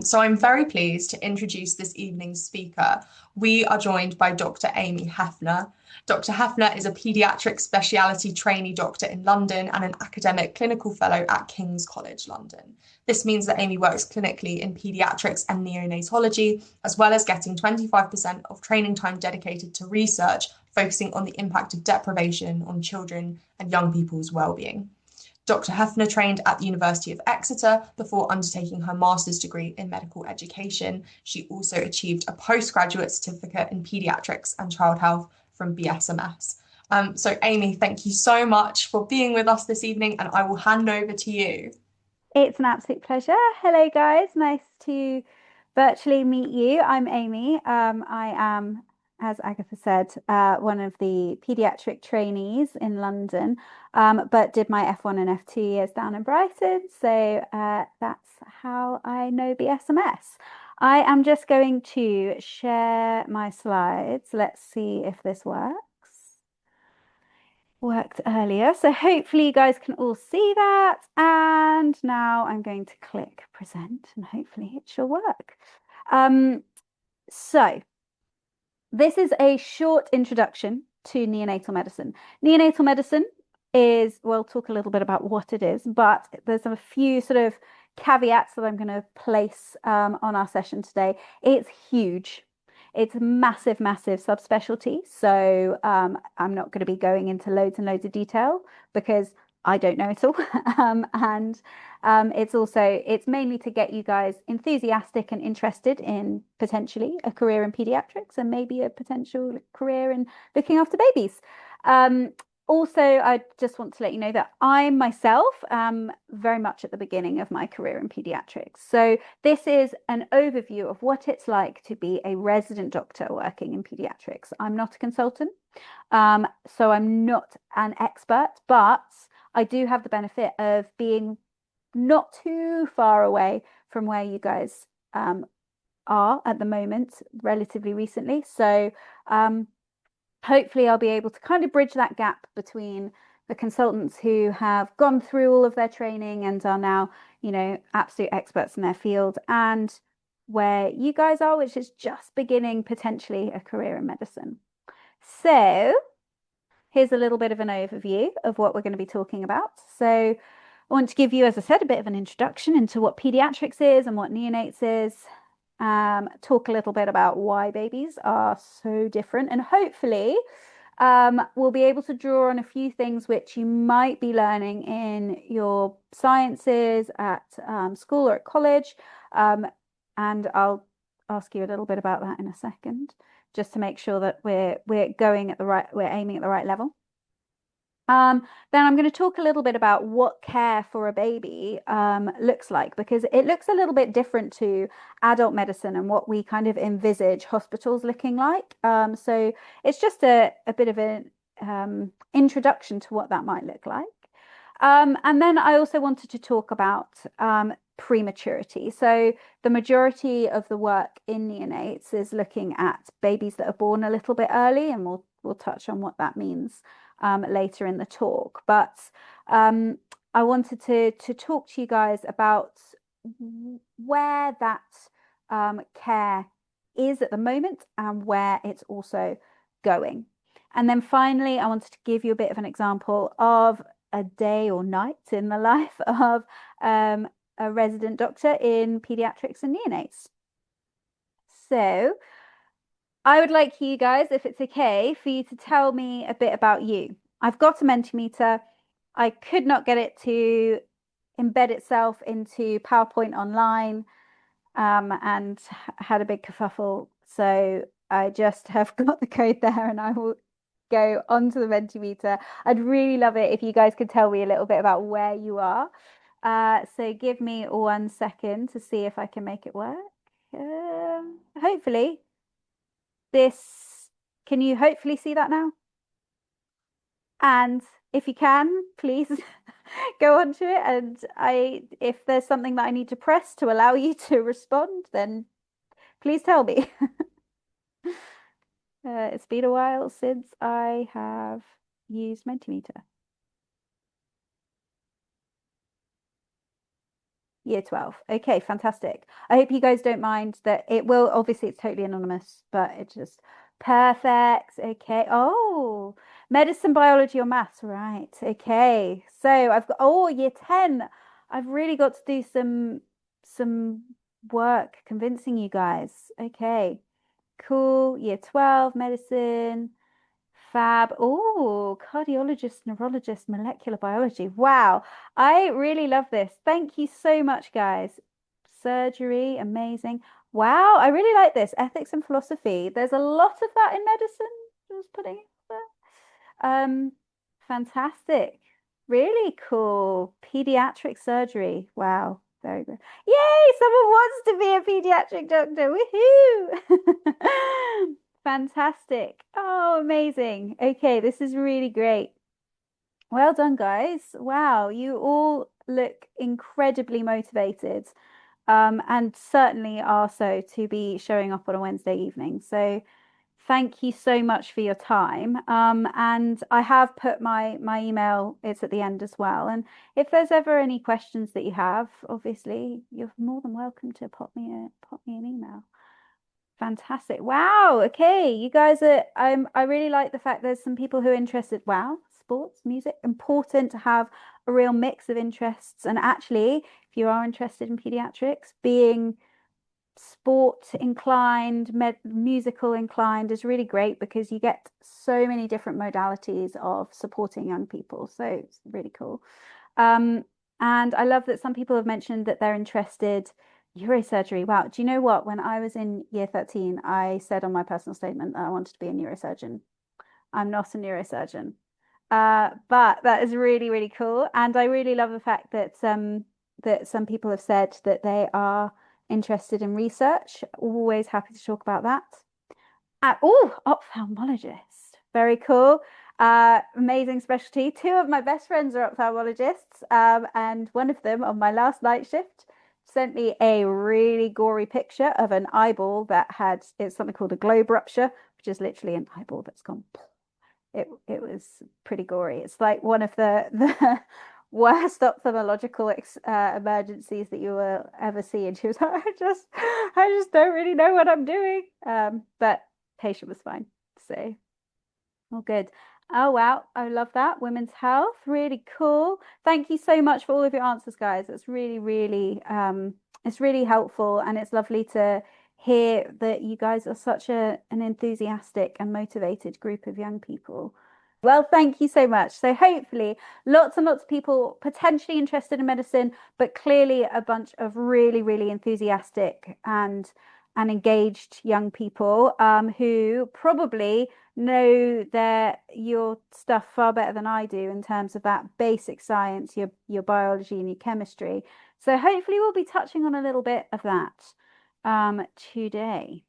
So I'm very pleased to introduce this evening's speaker. We are joined by Dr. Amy Haeffner. Dr. Haeffner is a paediatric speciality trainee doctor in London and an academic clinical fellow at King's College London. This means that Amy works clinically in paediatrics and neonatology, as well as getting 25% of training time dedicated to research, focusing on the impact of deprivation on children and young people's well-being. Dr. Haeffner trained at the University of Exeter before undertaking her master's degree in medical education. She also achieved a postgraduate certificate in paediatrics and child health from BSMS. So Amy, thank you so much for being with us this evening, and I will hand over to you. It's an absolute pleasure. Hello, guys. Nice to virtually meet you. I'm Amy. I am, as Agatha said, one of the paediatric trainees in London, but did my F1 and F2 years down in Brighton. So that's how I know BSMS. I am just going to share my slides. Let's see if this works. Worked earlier, so hopefully you guys can all see that. And now I'm going to click present and hopefully it shall work. So this is a short introduction to neonatal medicine. Neonatal medicine is, we'll talk a little bit about what it is, but there's a few sort of caveats that I'm going to place on our session today. It's huge. It's a massive, massive subspecialty. So I'm not going to be going into loads and loads of detail because I don't know it all. It's mainly to get you guys enthusiastic and interested in potentially a career in pediatrics and maybe a potential career in looking after babies. Also, I just want to let you know that I myself am very much at the beginning of my career in pediatrics. So this is an overview of what it's like to be a resident doctor working in pediatrics. I'm not a consultant, so I'm not an expert, but I do have the benefit of being not too far away from where you guys are at the moment, relatively recently. So hopefully I'll be able to kind of bridge that gap between the consultants who have gone through all of their training and are now, you know, absolute experts in their field, and where you guys are, which is just beginning potentially a career in medicine. So here's a little bit of an overview of what we're going to be talking about. So I want to give you, as I said, a bit of an introduction into what pediatrics is and what neonates is. Talk a little bit about why babies are so different, and hopefully we'll be able to draw on a few things which you might be learning in your sciences at school or at college, and I'll ask you a little bit about that in a second, just to make sure that we're aiming at the right level. Then I'm going to talk a little bit about what care for a baby looks like, because it looks a little bit different to adult medicine and what we kind of envisage hospitals looking like. So it's just a bit of an introduction to what that might look like. And then I also wanted to talk about prematurity. So the majority of the work in neonates is looking at babies that are born a little bit early, and we'll touch on what that means later in the talk. But I wanted to talk to you guys about where that care is at the moment and where it's also going. And then finally, I wanted to give you a bit of an example of a day or night in the life of a resident doctor in pediatrics and neonates. So I would like you guys, if it's okay, for you to tell me a bit about you. I've got a Mentimeter. I could not get it to embed itself into PowerPoint online, and had a big kerfuffle. So I just have got the code there, and I will go onto the Mentimeter. I'd really love it if you guys could tell me a little bit about where you are. So give me 1 second to see if I can make it work. Hopefully. Can you hopefully see that now? And if you can, please go on to it. And if there's something that I need to press to allow you to respond, then please tell me. It's been a while since I have used Mentimeter. Year 12. Okay, fantastic. I hope you guys don't mind that it will, obviously it's totally anonymous, but it's just perfect. Okay. Oh, medicine, biology, or maths. Right. Okay. So I've got, oh, year 10. I've really got to do some work convincing you guys. Okay. Cool. Year 12, medicine. Fab. Oh, cardiologist, neurologist, molecular biology. Wow. I really love this. Thank you so much, guys. Surgery, amazing. Wow, I really like this. Ethics and philosophy. There's a lot of that in medicine. Just putting it there. Um, fantastic. Really cool. Pediatric surgery. Wow. Very good. Yay! Someone wants to be a pediatric doctor. Woohoo! Fantastic. Oh, amazing. Okay, this is really great. Well done, guys. Wow, you all look incredibly motivated, and certainly are so to be showing up on a Wednesday evening. So thank you so much for your time. And I have put my email, it's at the end as well. And if there's ever any questions that you have, obviously you're more than welcome to pop me an email. Fantastic. Wow. Okay. You guys are, I really like the fact there's some people who are interested. Wow. Sports, music, important to have a real mix of interests. And actually, if you are interested in pediatrics, being sport inclined, musical inclined is really great because you get so many different modalities of supporting young people. So it's really cool. And I love that some people have mentioned that they're interested. Neurosurgery. Wow. Do you know what? When I was in year 13, I said on my personal statement that I wanted to be a neurosurgeon. I'm not a neurosurgeon. But that is really, really cool. And I really love the fact that some people have said that they are interested in research. Always happy to talk about that. Oh, ophthalmologist. Very cool. Amazing specialty. Two of my best friends are ophthalmologists, and one of them on my last night shift sent me a really gory picture of an eyeball that had, it's something called a globe rupture, which is literally an eyeball that's gone. It was pretty gory. It's like one of the worst ophthalmological emergencies that you will ever see. And she was like, I just don't really know what I'm doing. But patient was fine. So all good. Oh wow, I love that. Women's health, really cool. Thank you so much for all of your answers, guys. It's really, really it's really helpful, and it's lovely to hear that you guys are such an enthusiastic and motivated group of young people. Well, thank you so much. So hopefully lots and lots of people potentially interested in medicine, but clearly a bunch of really, really enthusiastic and engaged young people who probably know your stuff far better than I do in terms of that basic science, your biology and your chemistry. So hopefully we'll be touching on a little bit of that today.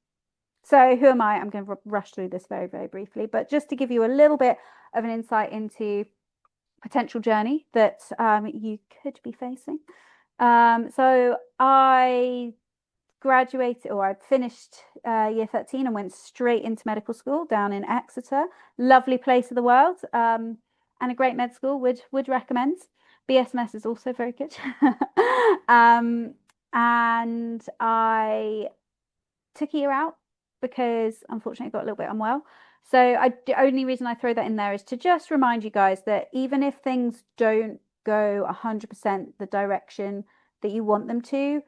So who am I? I'm going to rush through this very, very briefly, but just to give you a little bit of an insight into potential journey that you could be facing. So I graduated, or I finished year 13 and went straight into medical school down in Exeter. Lovely place of the world, and a great med school. Would recommend. BSMS is also very good. And I took a year out because unfortunately I got a little bit unwell. So the only reason I throw that in there is to just remind you guys that even if things don't go 100% the direction that you want them to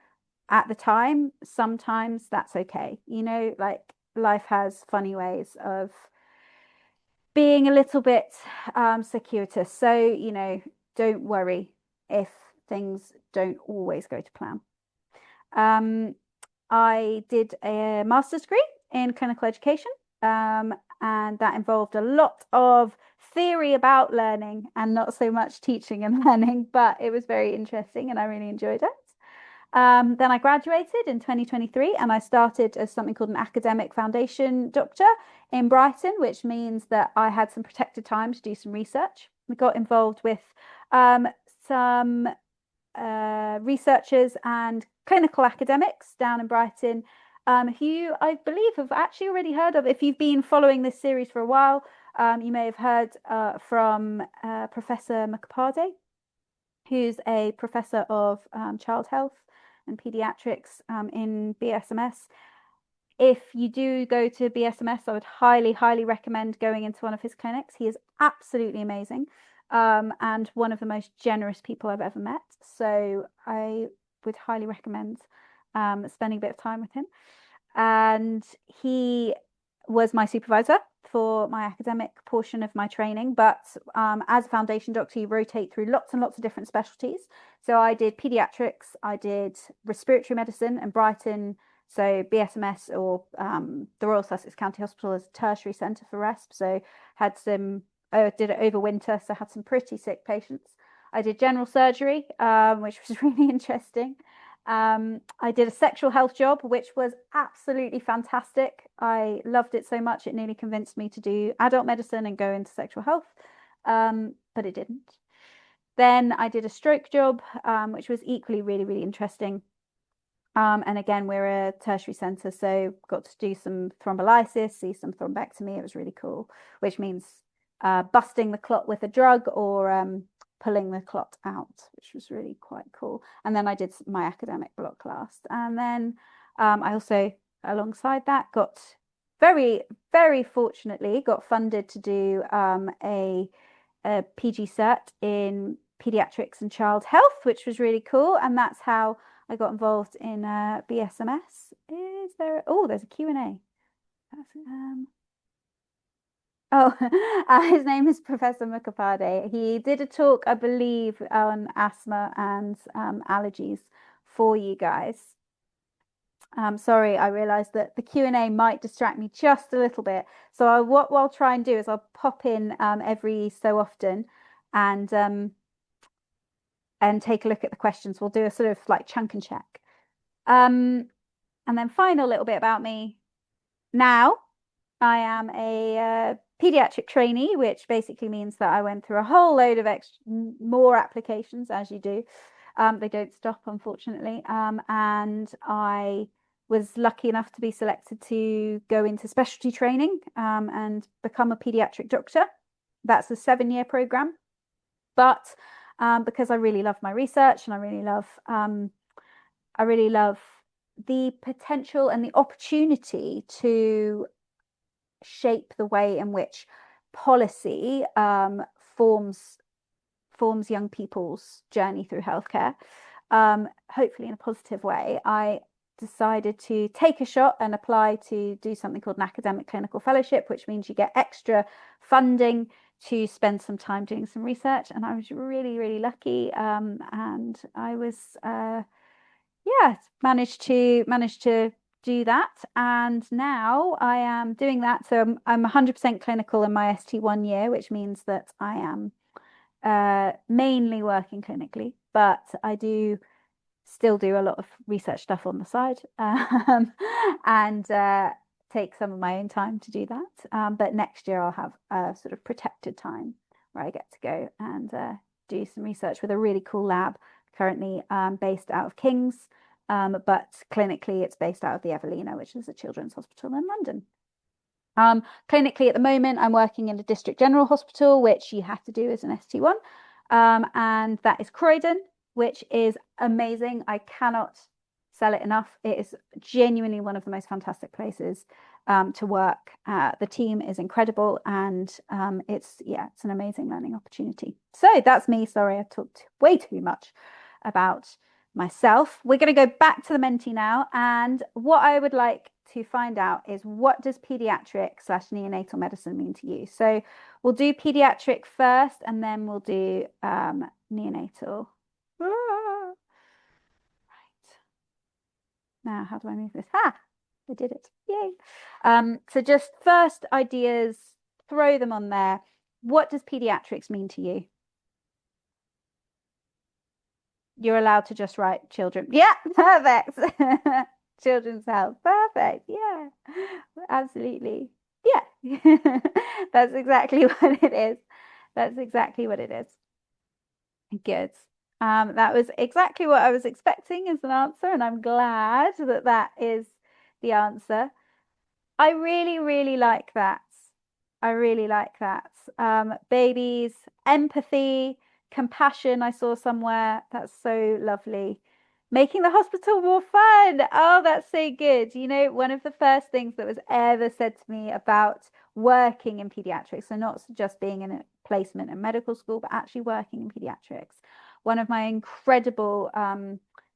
at the time, sometimes that's okay. You know, like life has funny ways of being a little bit circuitous. So, you know, don't worry if things don't always go to plan. I did a master's degree in clinical education, and that involved a lot of theory about learning and not so much teaching and learning, but it was very interesting and I really enjoyed it. Then I graduated in 2023 and I started as something called an academic foundation doctor in Brighton, which means that I had some protected time to do some research. We got involved with some researchers and clinical academics down in Brighton, who I believe have actually already heard of. If you've been following this series for a while, you may have heard from Professor McParday, who's a professor of child health and Paediatrics in BSMS. If you do go to BSMS, I would highly, highly recommend going into one of his clinics. He is absolutely amazing, and one of the most generous people I've ever met. So I would highly recommend spending a bit of time with him. And he was my supervisor for my academic portion of my training, but as a foundation doctor, you rotate through lots and lots of different specialties. So I did pediatrics, I did respiratory medicine and Brighton. So BSMS, or the Royal Sussex County Hospital, is a tertiary centre for RESP. So had some, did it over winter, so had some pretty sick patients. I did general surgery, which was really interesting. I did a sexual health job, which was absolutely fantastic. I loved it so much, it nearly convinced me to do adult medicine and go into sexual health, but it didn't. Then I did a stroke job, which was equally really, really interesting. And again, we're a tertiary centre, so got to do some thrombolysis, see some thrombectomy. It was really cool, which means busting the clot with a drug or pulling the clot out, which was really quite cool. And then I did my academic block class. And then I also, alongside that, got very, very fortunately got funded to do a PG cert in Paediatrics and Child Health, which was really cool. And that's how I got involved in BSMS. Is there? Oh, there's a Q&A. His name is Professor Mukhopadhyay. He did a talk, I believe, on asthma and allergies for you guys. Sorry, I realized that the Q&A might distract me just a little bit. So what I'll try and do is I'll pop in every so often and take a look at the questions. We'll do a sort of like chunk and check. And then final little bit about me. Now, I am a pediatric trainee, which basically means that I went through a whole load of more applications, as you do. They don't stop, unfortunately. And I was lucky enough to be selected to go into specialty training and become a pediatric doctor. That's a 7-year program. But because I really love my research and I really love the potential and the opportunity to shape the way in which policy forms young people's journey through healthcare, hopefully in a positive way. I decided to take a shot and apply to do something called an academic clinical fellowship, which means you get extra funding to spend some time doing some research. And I was really, really lucky. And I was, managed to do that. And now I am doing that. So I'm 100% clinical in my ST1 year, which means that I am mainly working clinically, but I do still do a lot of research stuff on the side and take some of my own time to do that. But next year I'll have a sort of protected time where I get to go and do some research with a really cool lab currently based out of King's, but clinically it's based out of the Evelina, which is a children's hospital in London. Clinically at the moment, I'm working in a district general hospital, which you have to do as an ST1, and that is Croydon, which is amazing. I cannot sell it enough. It is genuinely one of the most fantastic places to work. The team is incredible, and it's an amazing learning opportunity. So that's me. Sorry, I talked way too much about myself. We're going to go back to the Menti now, and what I would like to find out is, what does pediatric/neonatal medicine mean to you? So we'll do pediatric first, and then we'll do neonatal. Right. Now, how do I move this? I did it. Yay. So just first ideas, throw them on there. What does pediatrics mean to you? You're allowed to just write children. Yeah, perfect. Children's health. Perfect. Yeah, absolutely. Yeah, that's exactly what it is. That's exactly what it is. Good. That was exactly what I was expecting as an answer, and I'm glad that that is the answer. I really, really like that. I really like that. Babies, empathy, compassion, I saw somewhere. That's so lovely. Making the hospital more fun. Oh, that's so good. You know, one of the first things that was ever said to me about working in pediatrics, so not just being in a placement in medical school, but actually working in pediatrics. One of my incredible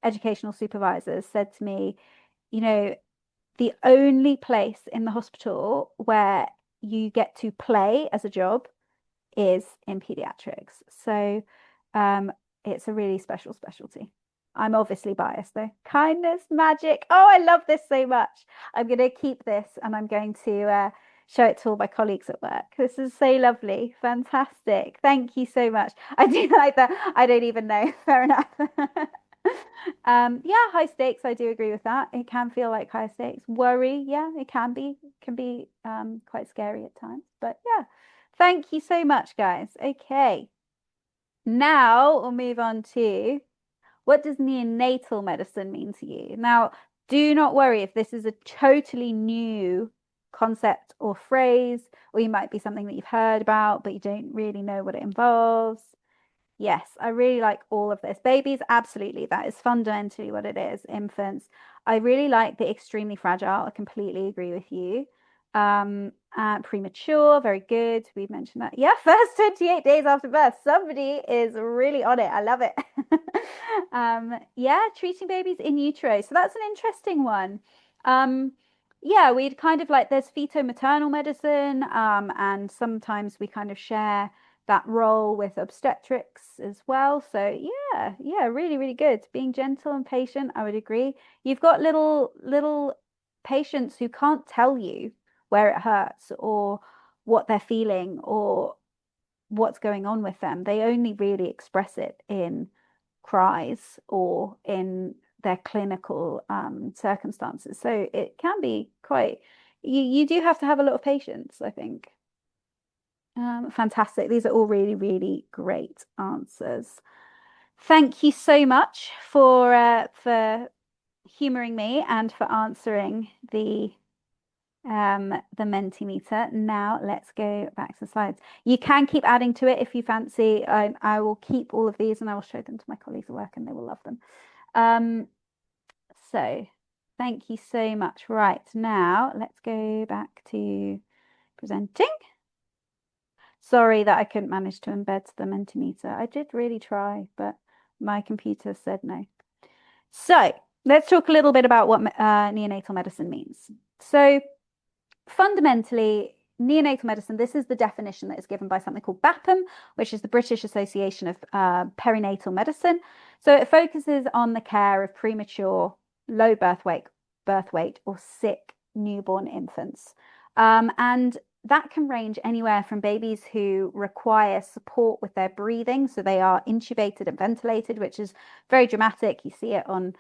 educational supervisors said to me, you know, the only place in the hospital where you get to play as a job is in pediatrics. So it's a really special specialty. I'm obviously biased though. Kindness, magic. Oh, I love this so much. I'm going to keep this and I'm going to show it to all my colleagues at work. This is so lovely. Fantastic. Thank you so much. I do like that. I don't even know. Fair enough. Yeah, high stakes. I do agree with that. It can feel like high stakes. Worry, yeah, it can be. Can be quite scary at times. But yeah, thank you so much, guys. Okay. Now we'll move on to what does neonatal medicine mean to you? Now, do not worry if this is a totally new concept or phrase, or you might be something that you've heard about, but you don't really know what it involves. Yes, I really like all of this. Babies, absolutely. That is fundamentally what it is. Infants. I really like the extremely fragile. I completely agree with you. Premature, very good. We mentioned that. Yeah, first 28 days after birth. Somebody is really on it. I love it. Yeah, treating babies in utero. So that's an interesting one. Yeah, we'd kind of like there's feto-maternal medicine, and sometimes we kind of share that role with obstetrics as well. So yeah, really, really good. Being gentle and patient, I would agree. You've got little patients who can't tell you where it hurts or what they're feeling or what's going on with them. They only really express it in cries or in their clinical circumstances. So it can be quite, you do have to have a lot of patience, I think. Fantastic. These are all really, really great answers. Thank you so much for humoring me and for answering the Mentimeter. Now let's go back to the slides. You can keep adding to it if you fancy. I will keep all of these and I will show them to my colleagues at work and they will love them. So thank you so much. Right, now let's go back to presenting. Sorry that I couldn't manage to embed the Mentimeter. I did really try, but my computer said no. So let's talk a little bit about what neonatal medicine means. So fundamentally, neonatal medicine, this is the definition that is given by something called BAPM, which is the British Association of Perinatal Medicine. So it focuses on the care of premature, low birth weight or sick newborn infants. And that can range anywhere from babies who require support with their breathing. So they are intubated and ventilated, which is very dramatic. You see it on,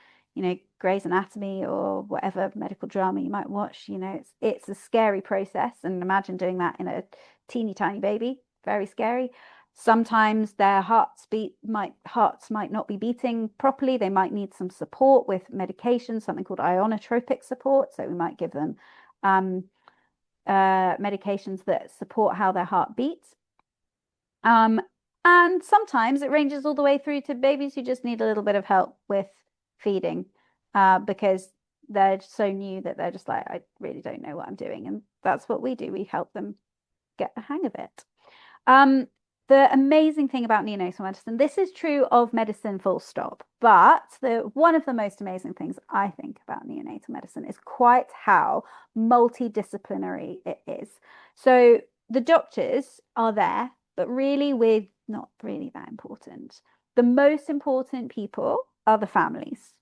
Grey's Anatomy or whatever medical drama you might watch. It's a scary process. And imagine doing that in a teeny tiny baby. Very scary. Sometimes their hearts might not be beating properly. They might need some support with medication, something called ionotropic support. So we might give them medications that support how their heart beats. And sometimes it ranges all the way through to babies who just need a little bit of help with feeding because they're so new that they're just like, I really don't know what I'm doing. And that's what we do. We help them get the hang of it. The amazing thing about neonatal medicine, this is true of medicine full stop, but one of the most amazing things I think about neonatal medicine is quite how multidisciplinary it is. So the doctors are there, but really we're not really that important. The most important people are the families,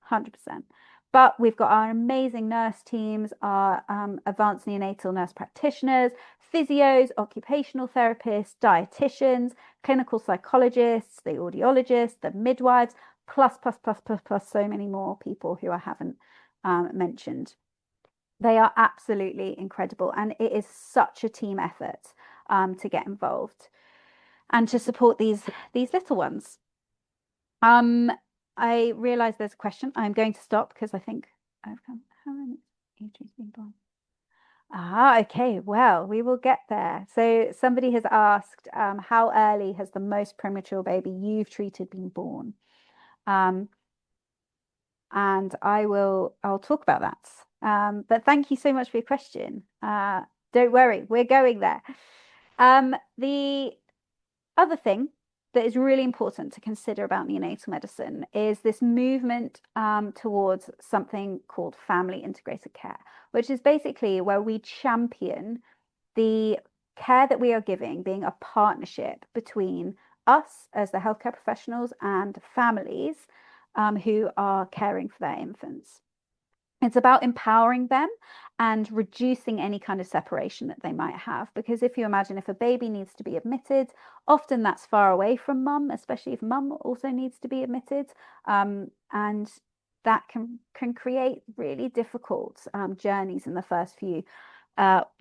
100%. But we've got our amazing nurse teams, our advanced neonatal nurse practitioners, physios, occupational therapists, dietitians, clinical psychologists, the audiologists, the midwives, plus so many more people who I haven't mentioned. They are absolutely incredible, and it is such a team effort to get involved and to support these little ones. I realize there's a question. I'm going to stop because I think I've come. How many ages been born? Okay. Well, we will get there. So somebody has asked, how early has the most premature baby you've treated been born? and I'll talk about that. But thank you so much for your question. Don't worry, we're going there. The other thing that is really important to consider about neonatal medicine is this movement towards something called family integrated care, which is basically where we champion the care that we are giving being a partnership between us as the healthcare professionals and families who are caring for their infants. It's about empowering them and reducing any kind of separation that they might have. Because if you imagine if a baby needs to be admitted, often that's far away from mum, especially if mum also needs to be admitted. And that can create really difficult journeys in the first few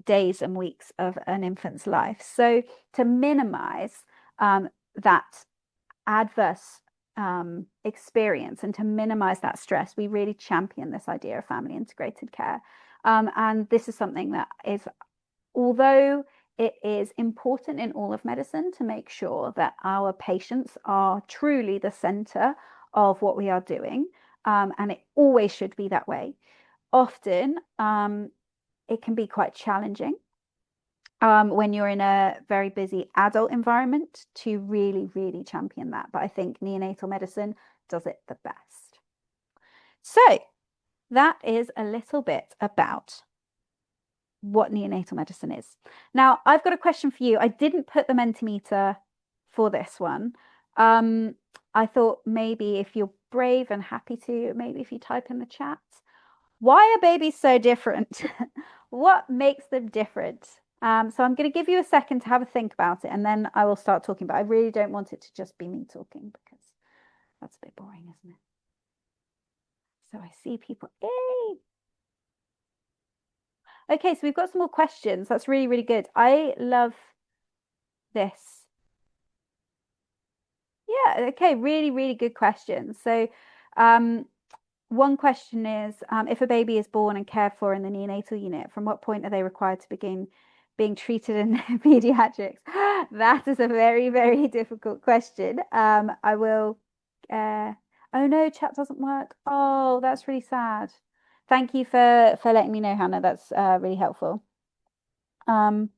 days and weeks of an infant's life. So to minimize that adverse experience and to minimize that stress, we really champion this idea of family integrated care. And this is something that is, although it is important in all of medicine to make sure that our patients are truly the center of what we are doing, and it always should be that way, often it can be quite challenging when you're in a very busy adult environment to really, really champion that. But I think neonatal medicine does it the best. So that is a little bit about what neonatal medicine is. Now, I've got a question for you. I didn't put the Mentimeter for this one. I thought maybe if you're brave and happy to, maybe if you type in the chat, why are babies so different? What makes them different? So I'm going to give you a second to have a think about it, and then I will start talking. But I really don't want it to just be me talking because that's a bit boring, isn't it? So I see people. Yay! Okay, so we've got some more questions. That's really, really good. I love this. Yeah, okay, really, really good questions. So one question is, if a baby is born and cared for in the neonatal unit, from what point are they required to begin being treated in pediatrics? That is a very, very difficult question. I will, oh no, chat doesn't work. Oh, that's really sad. Thank you for letting me know, Hannah. That's really helpful. Oh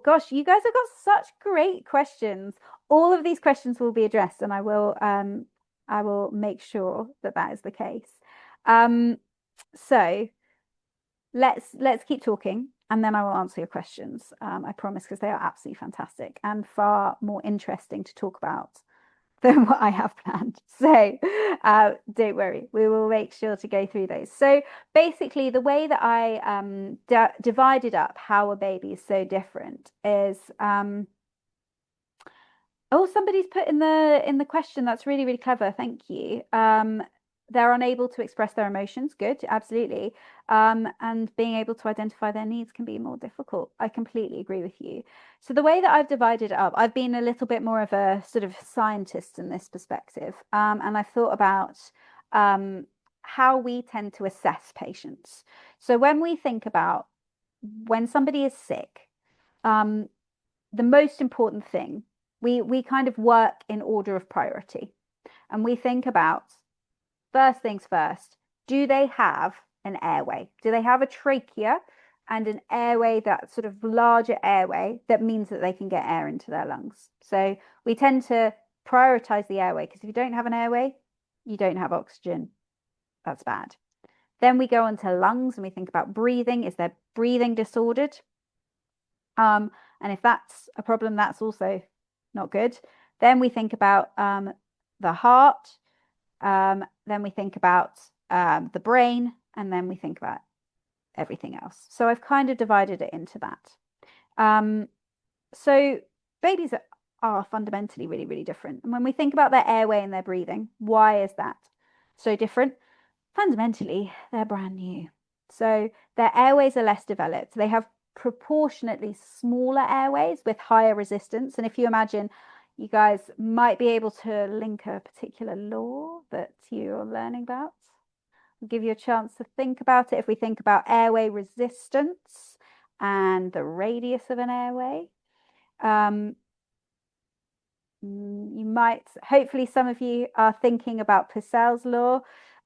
gosh, you guys have got such great questions. All of these questions will be addressed, and I will make sure that that is the case. So let's keep talking, and then I will answer your questions. I promise, because they are absolutely fantastic and far more interesting to talk about than what I have planned. So don't worry, we will make sure to go through those. So basically, the way that I divided up how a baby is so different is oh, somebody's put in the question. That's really, really clever. Thank you. They're unable to express their emotions. Good, absolutely. And being able to identify their needs can be more difficult. I completely agree with you. So the way that I've divided it up, I've been a little bit more of a sort of scientist in this perspective. And I've thought about how we tend to assess patients. So when we think about when somebody is sick, the most important thing, we kind of work in order of priority. And we think about first things first, do they have an airway? Do they have a trachea and an airway, that sort of larger airway that means that they can get air into their lungs? So we tend to prioritize the airway, because if you don't have an airway, you don't have oxygen. That's bad. Then we go on to lungs and we think about breathing. Is their breathing disordered? And if that's a problem, that's also not good. Then we think about the heart. Then we think about the brain, and then we think about everything else. So I've kind of divided it into that. So babies are fundamentally really, really different. And when we think about their airway and their breathing, why is that so different? Fundamentally, they're brand new. So their airways are less developed. They have proportionately smaller airways with higher resistance. And if you imagine, you guys might be able to link a particular law that you're learning about. I'll give you a chance to think about it. If we think about airway resistance and the radius of an airway, You might, hopefully some of you are thinking about Purcell's law.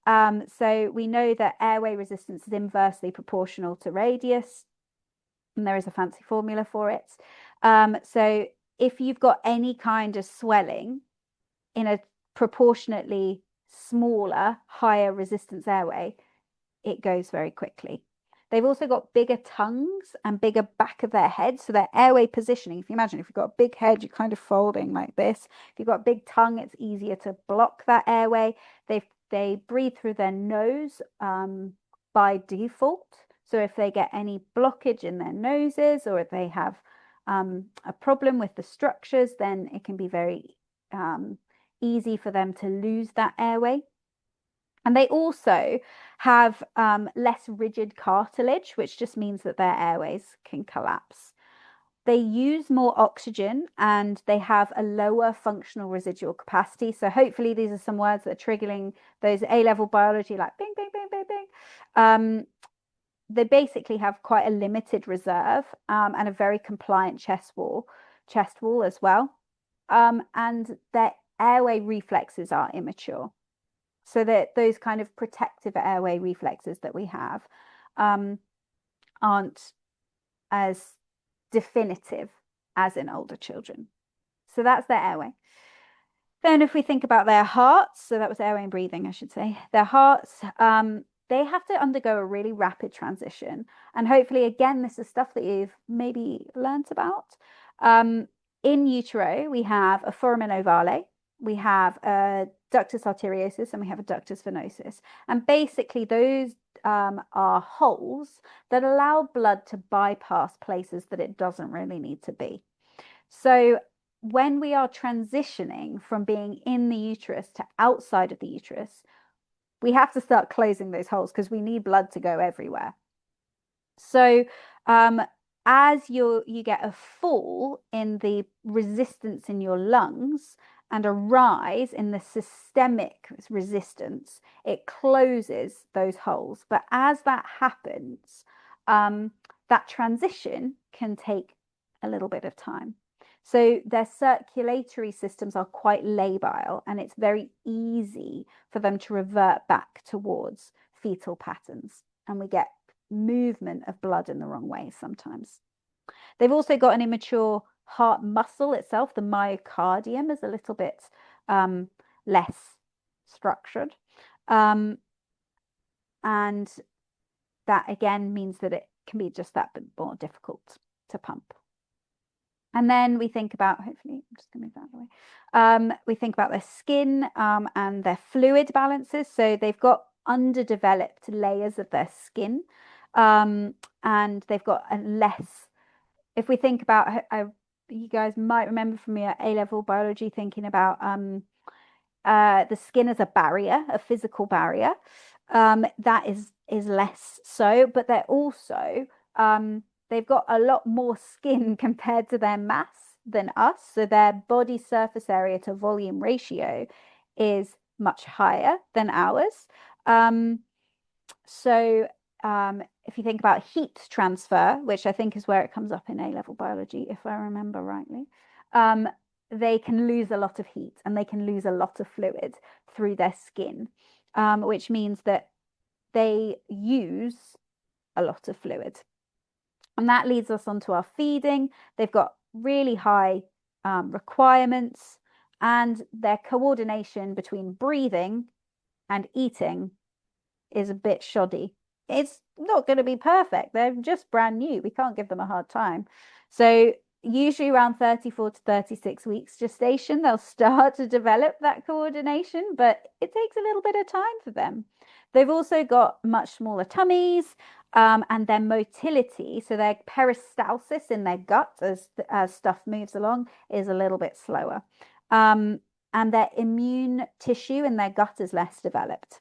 So we know that airway resistance is inversely proportional to radius, and there is a fancy formula for it. So if you've got any kind of swelling in a proportionately smaller, higher resistance airway, it goes very quickly. They've also got bigger tongues and bigger back of their head. So their airway positioning, if you imagine, if you've got a big head, you're kind of folding like this. If you've got a big tongue, it's easier to block that airway. They breathe through their nose by default. So if they get any blockage in their noses, or if they have a problem with the structures, then it can be very easy for them to lose that airway. And they also have less rigid cartilage, which just means that their airways can collapse. They use more oxygen and they have a lower functional residual capacity. So hopefully these are some words that are triggering those A-level biology, like bing, bing, bing, bing, bing. They basically have quite a limited reserve and a very compliant chest wall as well. And their airway reflexes are immature. So that those kind of protective airway reflexes that we have aren't as definitive as in older children. So that's their airway. Then if we think about their hearts, so that was airway and breathing, I should say, their hearts, they have to undergo a really rapid transition. And hopefully, again, this is stuff that you've maybe learnt about. In utero, we have a foramen ovale, we have a ductus arteriosus, and we have a ductus venosus. And basically, those are holes that allow blood to bypass places that it doesn't really need to be. So when we are transitioning from being in the uterus to outside of the uterus, we have to start closing those holes because we need blood to go everywhere. So as you get a fall in the resistance in your lungs and a rise in the systemic resistance, it closes those holes. But as that happens, that transition can take a little bit of time. So their circulatory systems are quite labile, and it's very easy for them to revert back towards fetal patterns. And we get movement of blood in the wrong way sometimes. They've also got an immature heart muscle itself. The myocardium is a little bit less structured. And that again means that it can be just that bit more difficult to pump. And then we think about, hopefully, I'm just going to move that out of the way. We think about their skin and their fluid balances. So they've got underdeveloped layers of their skin, and they've got a less, if we think about, you guys might remember from your A-level biology thinking about the skin as a barrier, a physical barrier. That is less so, but they're also they've got a lot more skin compared to their mass than us. So their body surface area to volume ratio is much higher than ours. So if you think about heat transfer, which I think is where it comes up in A-level biology, if I remember rightly, they can lose a lot of heat and they can lose a lot of fluid through their skin, which means that they use a lot of fluid. And that leads us onto our feeding. They've got really high requirements, and their coordination between breathing and eating is a bit shoddy. It's not going to be perfect. They're just brand new. We can't give them a hard time. So usually around 34 to 36 weeks gestation, they'll start to develop that coordination, but it takes a little bit of time for them. They've also got much smaller tummies, and their motility, so their peristalsis in their gut as stuff moves along, is a little bit slower. And their immune tissue in their gut is less developed.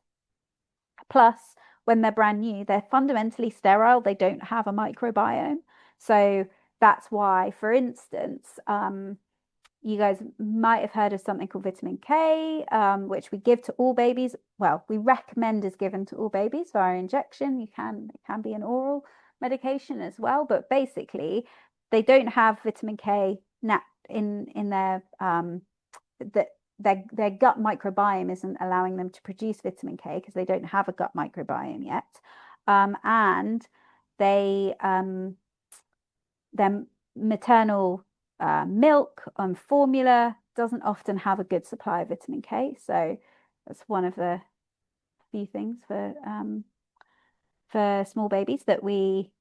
Plus, when they're brand new, they're fundamentally sterile. They don't have a microbiome. So that's why, for instance, you guys might have heard of something called vitamin K, which we give to all babies. Well, we recommend is given to all babies via injection. It can be an oral medication as well, but basically they don't have vitamin K in their that their gut microbiome isn't allowing them to produce vitamin K because they don't have a gut microbiome yet. And they their maternal milk and formula doesn't often have a good supply of vitamin K. So that's one of the few things for small babies that we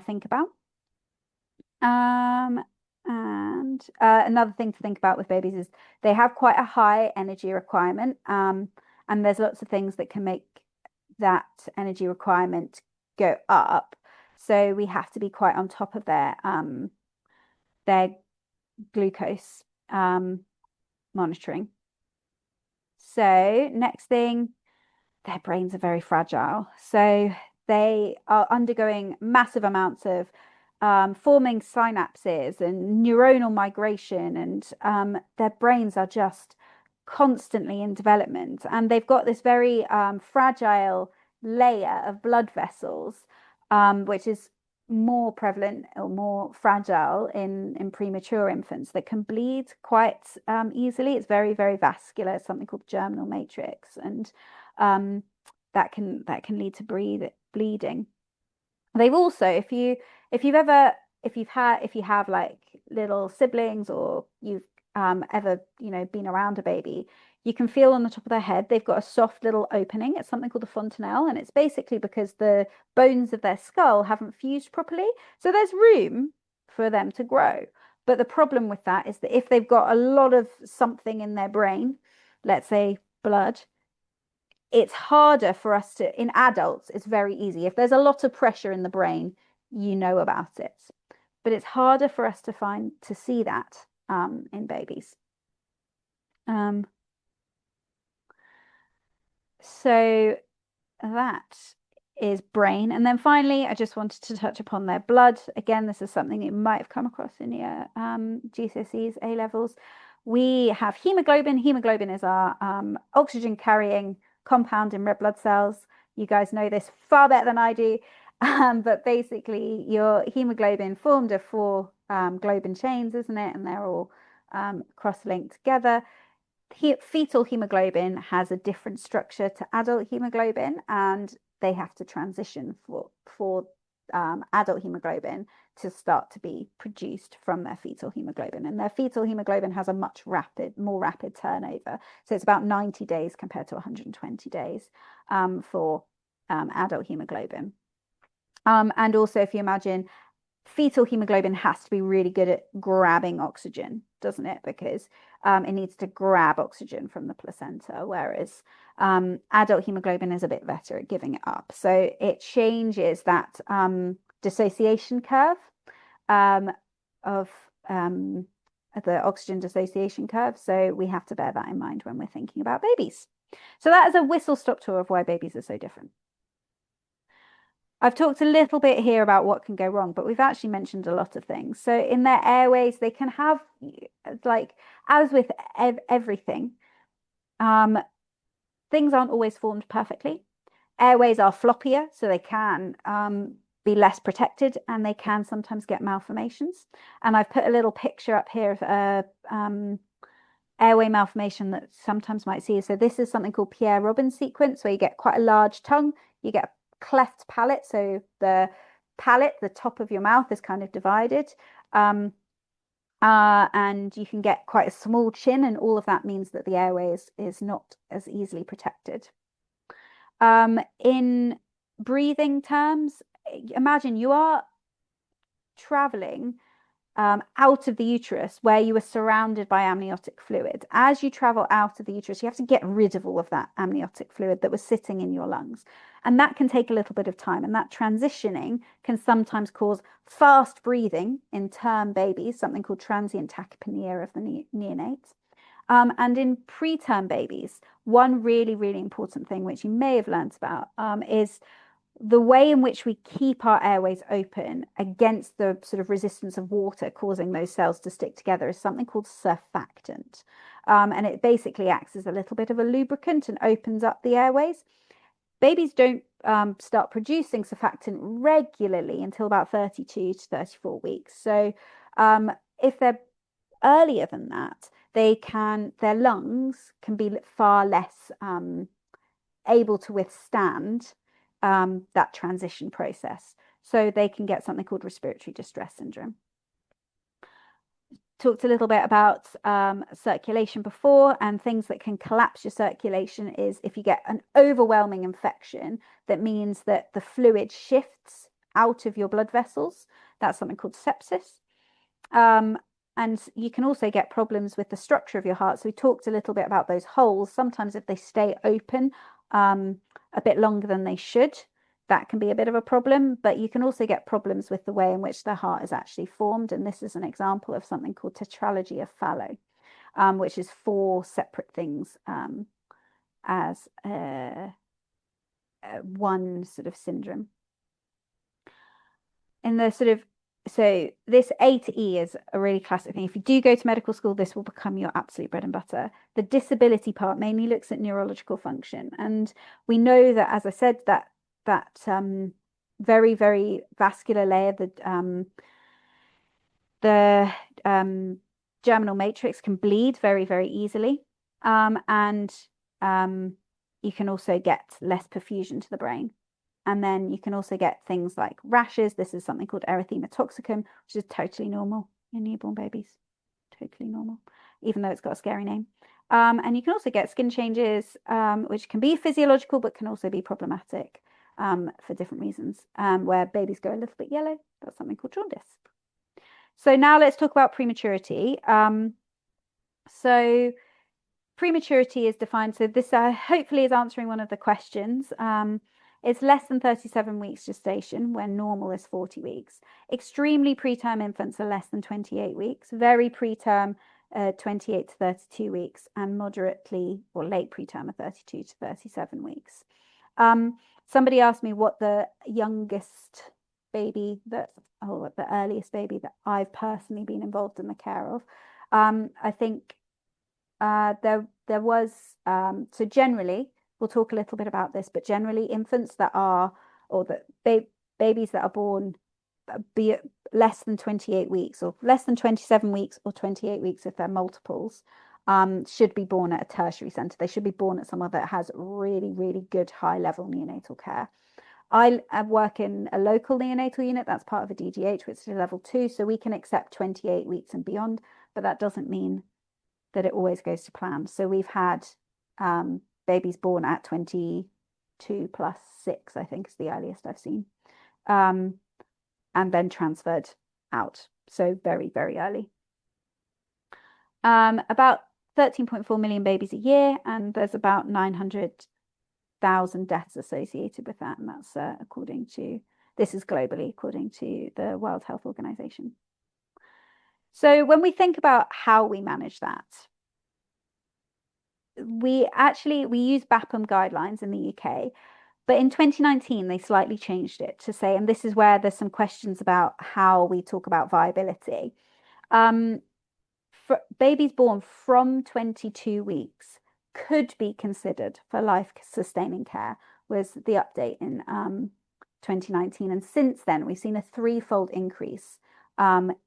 think about. And another thing to think about with babies is they have quite a high energy requirement. And there's lots of things that can make that energy requirement go up. So we have to be quite on top of their glucose monitoring. So next thing, their brains are very fragile. So they are undergoing massive amounts of forming synapses and neuronal migration, and their brains are just constantly in development. And they've got this very fragile layer of blood vessels, which is more prevalent or more fragile in premature infants that can bleed quite easily. It's very, very vascular. It's something called germinal matrix, and that can lead to bleeding. They've also, if you have like little siblings, or you've ever been around a baby, you can feel on the top of their head they've got a soft little opening. It's something called the fontanelle, and it's basically because the bones of their skull haven't fused properly, so there's room for them to grow. But the problem with that is that if they've got a lot of something in their brain, let's say blood, it's harder for us to, in adults, it's very easy. If there's a lot of pressure in the brain, you know about it. But it's harder for us to see that in babies. So that is brain. And then finally, I just wanted to touch upon their blood. Again, this is something you might have come across in your GCSEs, A levels. We have hemoglobin. Hemoglobin is our oxygen carrying compound in red blood cells. You guys know this far better than I do. But basically, your hemoglobin formed of 4 globin chains, isn't it? And they're all cross-linked together. Fetal hemoglobin has a different structure to adult hemoglobin, and they have to transition for adult hemoglobin to start to be produced from their fetal hemoglobin. And their fetal hemoglobin has a more rapid turnover. So it's about 90 days compared to 120 days for adult hemoglobin. And also, if you imagine, fetal hemoglobin has to be really good at grabbing oxygen, doesn't it? Because it needs to grab oxygen from the placenta, whereas adult hemoglobin is a bit better at giving it up. So it changes that dissociation curve of the oxygen dissociation curve. So we have to bear that in mind when we're thinking about babies. So that is a whistle-stop tour of why babies are so different. I've talked a little bit here about what can go wrong, but we've actually mentioned a lot of things. So in their airways, they can have, like, as with everything, things aren't always formed perfectly. Airways are floppier, so they can be less protected, and they can sometimes get malformations. And I've put a little picture up here of airway malformation that sometimes might see. So this is something called Pierre-Robin sequence, where you get quite a large tongue, you get cleft palate, so the palate, the top of your mouth is kind of divided, and you can get quite a small chin, and all of that means that the airway is not as easily protected. In breathing terms, imagine you are traveling out of the uterus where you are surrounded by amniotic fluid. As you travel out of the uterus, you have to get rid of all of that amniotic fluid that was sitting in your lungs. And that can take a little bit of time. And that transitioning can sometimes cause fast breathing in term babies, something called transient tachypnea of the neonates. And in preterm babies, one really, really important thing, which you may have learnt about, is the way in which we keep our airways open against the sort of resistance of water causing those cells to stick together is something called surfactant. And it basically acts as a little bit of a lubricant and opens up the airways. Babies don't start producing surfactant regularly until about 32 to 34 weeks. So if they're earlier than that, their lungs can be far less able to withstand that transition process. So they can get something called respiratory distress syndrome. Talked a little bit about circulation before, and things that can collapse your circulation is if you get an overwhelming infection that means that the fluid shifts out of your blood vessels. That's something called sepsis. And you can also get problems with the structure of your heart. So we talked a little bit about those holes. Sometimes if they stay open a bit longer than they should, that can be a bit of a problem, but you can also get problems with the way in which the heart is actually formed. And this is an example of something called tetralogy of Fallot, which is 4 separate things as one sort of syndrome. And the sort of, so this A to E is a really classic thing. If you do go to medical school, this will become your absolute bread and butter. The disability part mainly looks at neurological function. And we know that, as I said, that very, very vascular layer, the germinal matrix can bleed very, very easily. And you can also get less perfusion to the brain. And then you can also get things like rashes. This is something called erythema toxicum, which is totally normal in newborn babies. Totally normal, even though it's got a scary name. And you can also get skin changes, which can be physiological, but can also be problematic for different reasons, where babies go a little bit yellow. That's something called jaundice. So now let's talk about prematurity. So prematurity is defined. So this hopefully is answering one of the questions. It's less than 37 weeks gestation, when normal is 40 weeks. Extremely preterm infants are less than 28 weeks. Very preterm, 28 to 32 weeks, and moderately or late preterm are 32 to 37 weeks. Somebody asked me what the youngest baby the earliest baby that I've personally been involved in the care of. I think there was, so generally, we'll talk a little bit about this, but generally infants that are, or babies that are born be it less than 28 weeks or less than 27 weeks or 28 weeks if they're multiples, should be born at a tertiary centre. They should be born at somewhere that has really, really good high level neonatal care. I work in a local neonatal unit that's part of a DGH, which is level 2, so we can accept 28 weeks and beyond, but that doesn't mean that it always goes to plan. So we've had babies born at 22 plus 6, I think is the earliest I've seen, and then transferred out. So very, very early. About 13.4 million babies a year, and there's about 900,000 deaths associated with that. And that's according to, this is globally, according to the World Health Organization. So when we think about how we manage that, we use BAPM guidelines in the UK, but in 2019 they slightly changed it to say, and this is where there's some questions about how we talk about viability. For babies born from 22 weeks could be considered for life-sustaining care, was the update in 2019, and since then we've seen a 3-fold increase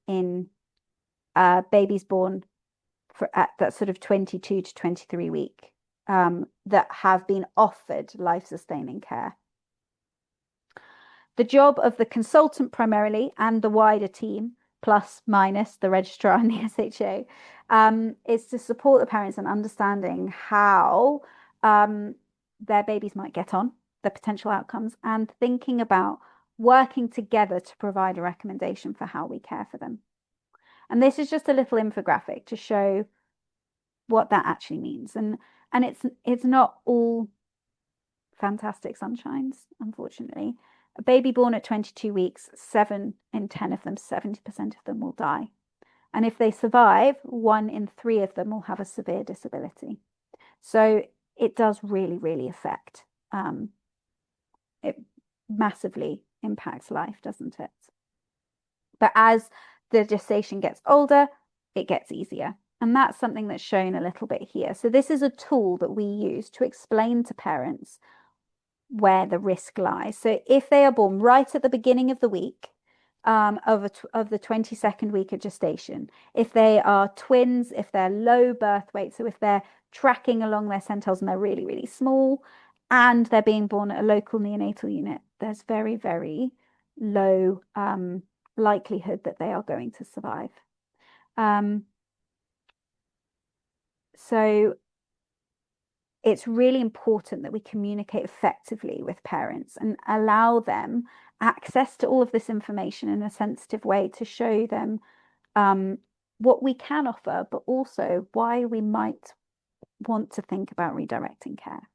in babies born at that sort of 22 to 23 week that have been offered life-sustaining care. The job of the consultant primarily, and the wider team, plus minus the registrar and the SHO, is to support the parents in understanding how their babies might get on, the potential outcomes, and thinking about working together to provide a recommendation for how we care for them. And this is just a little infographic to show what that actually means. And it's not all fantastic sunshines, unfortunately. A baby born at 22 weeks, 7 in 10 of them, 70% of them will die. And if they survive, 1 in 3 of them will have a severe disability. So it does really, really affect, it massively impacts life, doesn't it? But as the gestation gets older, it gets easier. And that's something that's shown a little bit here. So this is a tool that we use to explain to parents where the risk lies. So if they are born right at the beginning of the week, of the 22nd week of gestation. If they are twins, if they're low birth weight, so if they're tracking along their centels and they're really, really small, and they're being born at a local neonatal unit, there's very, very low likelihood that they are going to survive. So it's really important that we communicate effectively with parents and allow them access to all of this information in a sensitive way to show them what we can offer, but also why we might want to think about redirecting care.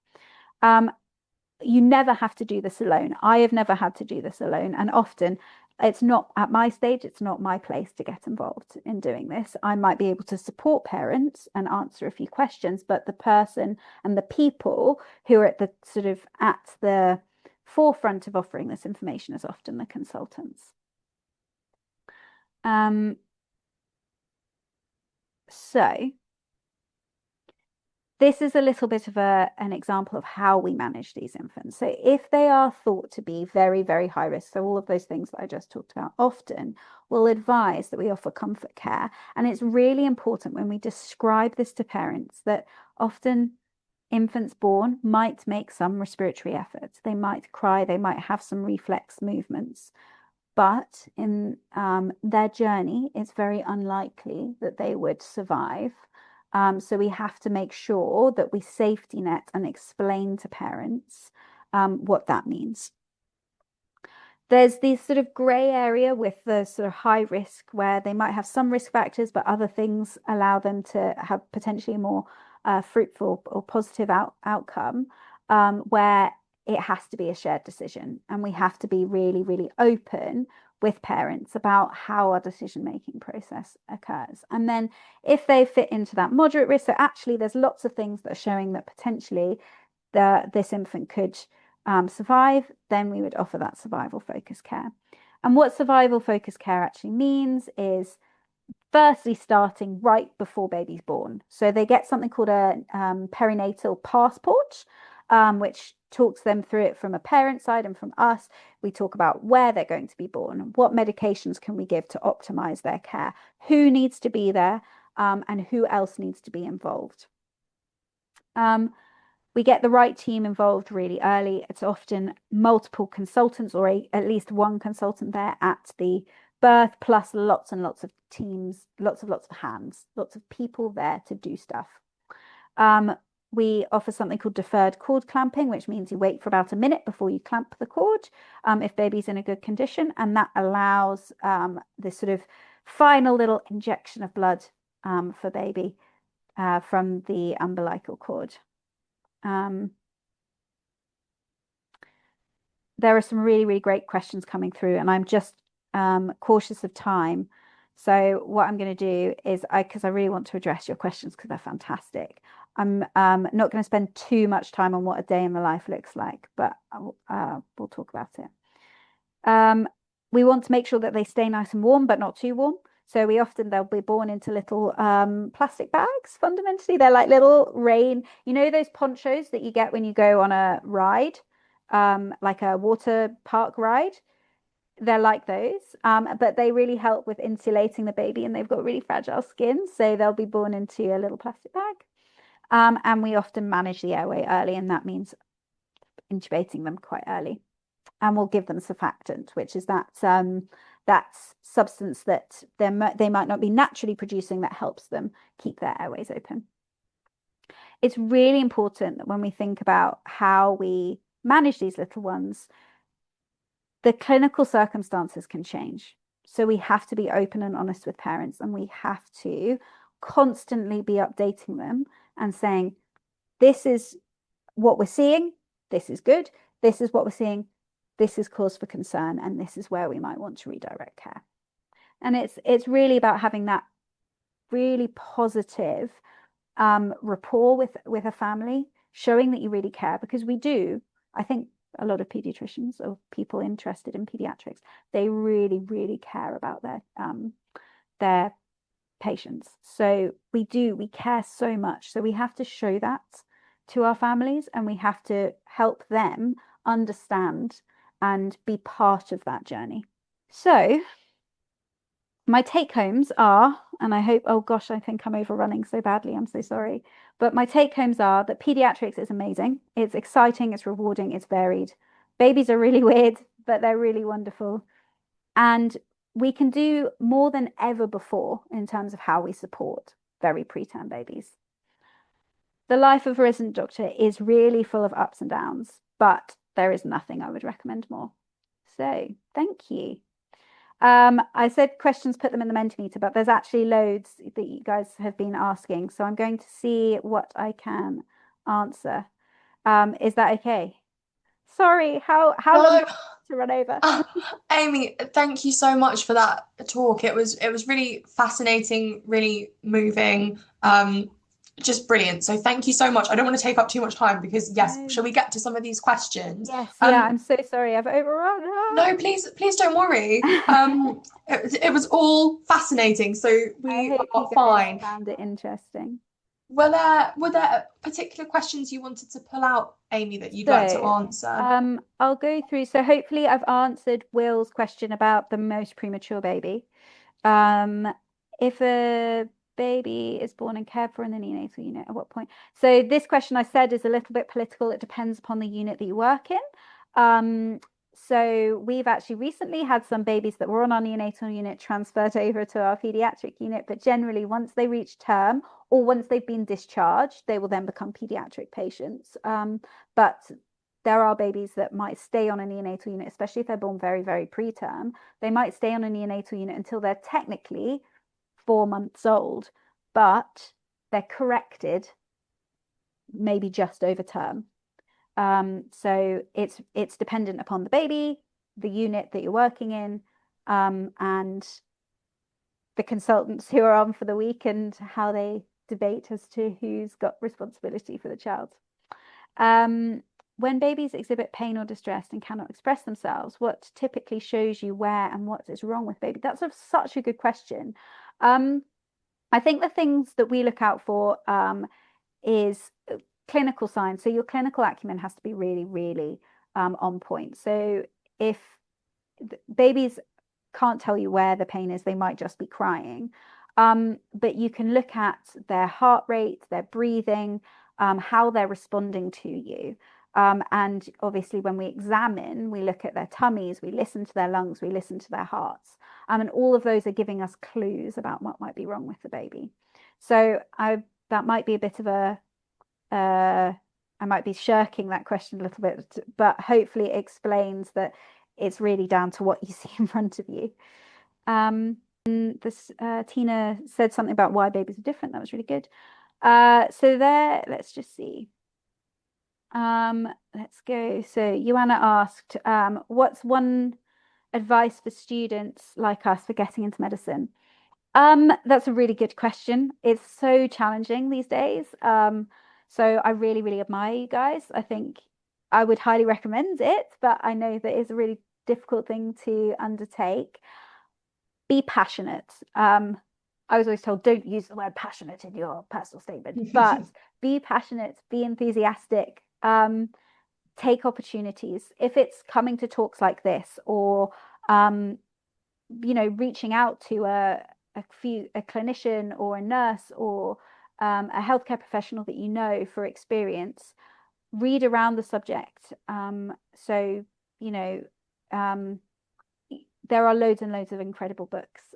You never have to do this alone. I have never had to do this alone. And often it's not at my stage, it's not my place to get involved in doing this. I might be able to support parents and answer a few questions, but the person and the people who are at the sort of at the forefront of offering this information is often the consultants. So this is a little bit of an example of how we manage these infants. So if they are thought to be very, very high risk, so all of those things that I just talked about, often we'll advise that we offer comfort care. And it's really important when we describe this to parents that often infants born might make some respiratory efforts. They might cry, they might have some reflex movements. But in their journey, it's very unlikely that they would survive. So we have to make sure that we safety net and explain to parents what that means. There's this sort of grey area with the sort of high risk where they might have some risk factors, but other things allow them to have potentially a more fruitful or positive outcome, where it has to be a shared decision. And we have to be really, really open with parents about how our decision-making process occurs. And then if they fit into that moderate risk, so actually there's lots of things that are showing that potentially this infant could survive, then we would offer that survival focused care. And what survival focused care actually means is firstly starting right before baby's born. So they get something called a perinatal passport, which talks them through it from a parent side and from us. We talk about where they're going to be born, what medications can we give to optimize their care, who needs to be there, and who else needs to be involved. We get the right team involved really early. It's often multiple consultants or at least one consultant there at the birth, plus lots and lots of teams, lots of hands, lots of people there to do stuff. We offer something called deferred cord clamping, which means you wait for about a minute before you clamp the cord if baby's in a good condition. And that allows this sort of final little injection of blood for baby from the umbilical cord. There are some really, really great questions coming through, and I'm just cautious of time. So what I'm going to do is, because I really want to address your questions because they're fantastic. I'm not going to spend too much time on what a day in the life looks like, but we'll talk about it. We want to make sure that they stay nice and warm, but not too warm. So they'll be born into little plastic bags. Fundamentally, they're like little rain. You know those ponchos that you get when you go on a ride, like a water park ride? They're like those, but they really help with insulating the baby, and they've got really fragile skin, so they'll be born into a little plastic bag. And we often manage the airway early, and that means intubating them quite early. And we'll give them surfactant, which is that substance that they might not be naturally producing that helps them keep their airways open. It's really important that when we think about how we manage these little ones, the clinical circumstances can change. So we have to be open and honest with parents, and we have to constantly be updating them and saying, this is what we're seeing, this is good, this is what we're seeing, this is cause for concern, and this is where we might want to redirect care. And it's really about having that really positive rapport with a family, showing that you really care, because we do. I think a lot of pediatricians or people interested in pediatrics, they really, really care about their patients. So we care so much. So we have to show that to our families, and we have to help them understand and be part of that journey. So my take homes are, and I hope, oh gosh, I think I'm overrunning so badly. I'm so sorry. But my take homes are that pediatrics is amazing. It's exciting, it's rewarding, it's varied. Babies are really weird, but they're really wonderful. And we can do more than ever before in terms of how we support very preterm babies. The life of a resident doctor is really full of ups and downs, but there is nothing I would recommend more. So thank you. I said questions, put them in the Mentimeter, but there's actually loads that you guys have been asking. So I'm going to see what I can answer. Is that okay? Sorry, how long No. do you want to run over? Amy, thank you so much for that talk. It was really fascinating, really moving, just brilliant. So thank you so much. I don't want to take up too much time because yes, No. shall we get to some of these questions? Yes, yeah, Um, I'm so sorry. I've overrun. no, please don't worry. I It was all fascinating, so we hope you are guys fine. found it interesting. Were there particular questions you wanted to pull out, Amy, that you'd like to So, answer? I'll go through. So hopefully I've answered Will's question about the most premature baby. Um, if a baby is born and cared for in the neonatal unit, at what point? So this question I said is a little bit political. It depends upon the unit that you work in. So we've actually recently had some babies that were on our neonatal unit transferred over to our pediatric unit, but generally once they reach term or once they've been discharged, they will then become pediatric patients. But there are babies that might stay on a neonatal unit, especially if they're born very, very preterm. They might stay on a neonatal unit until they're technically 4 months old, but they're corrected maybe just over term. So it's dependent upon the baby, the unit that you're working in, and the consultants who are on for the week and how they debate as to who's got responsibility for the child. Um, when babies exhibit pain or distress and cannot express themselves, what typically shows you where and what is wrong with baby? That's such a good question. Um, I think the things that we look out for is clinical signs. So your clinical acumen has to be really, really on point. So if babies can't tell you where the pain is, they might just be crying. But you can look at their heart rate, their breathing, how they're responding to you. And obviously, when we examine, we look at their tummies, we listen to their lungs, we listen to their hearts. And all of those are giving us clues about what might be wrong with the baby. So that might be a bit of I might be shirking that question a little bit, but hopefully it explains that it's really down to what you see in front of you. This Tina said something about why babies are different. That was really good. So there, let's just see. Let's go. So Joanna asked, what's one advice for students like us for getting into medicine? That's a really good question. It's so challenging these days. So I really, really admire you guys. I think I would highly recommend it, but I know that it's a really difficult thing to undertake. Be passionate. I was always told don't use the word passionate in your personal statement, but be passionate, be enthusiastic, take opportunities. If it's coming to talks like this or reaching out to a clinician or a nurse or a healthcare professional that you know for experience, read around the subject. So you know there are loads and loads of incredible books.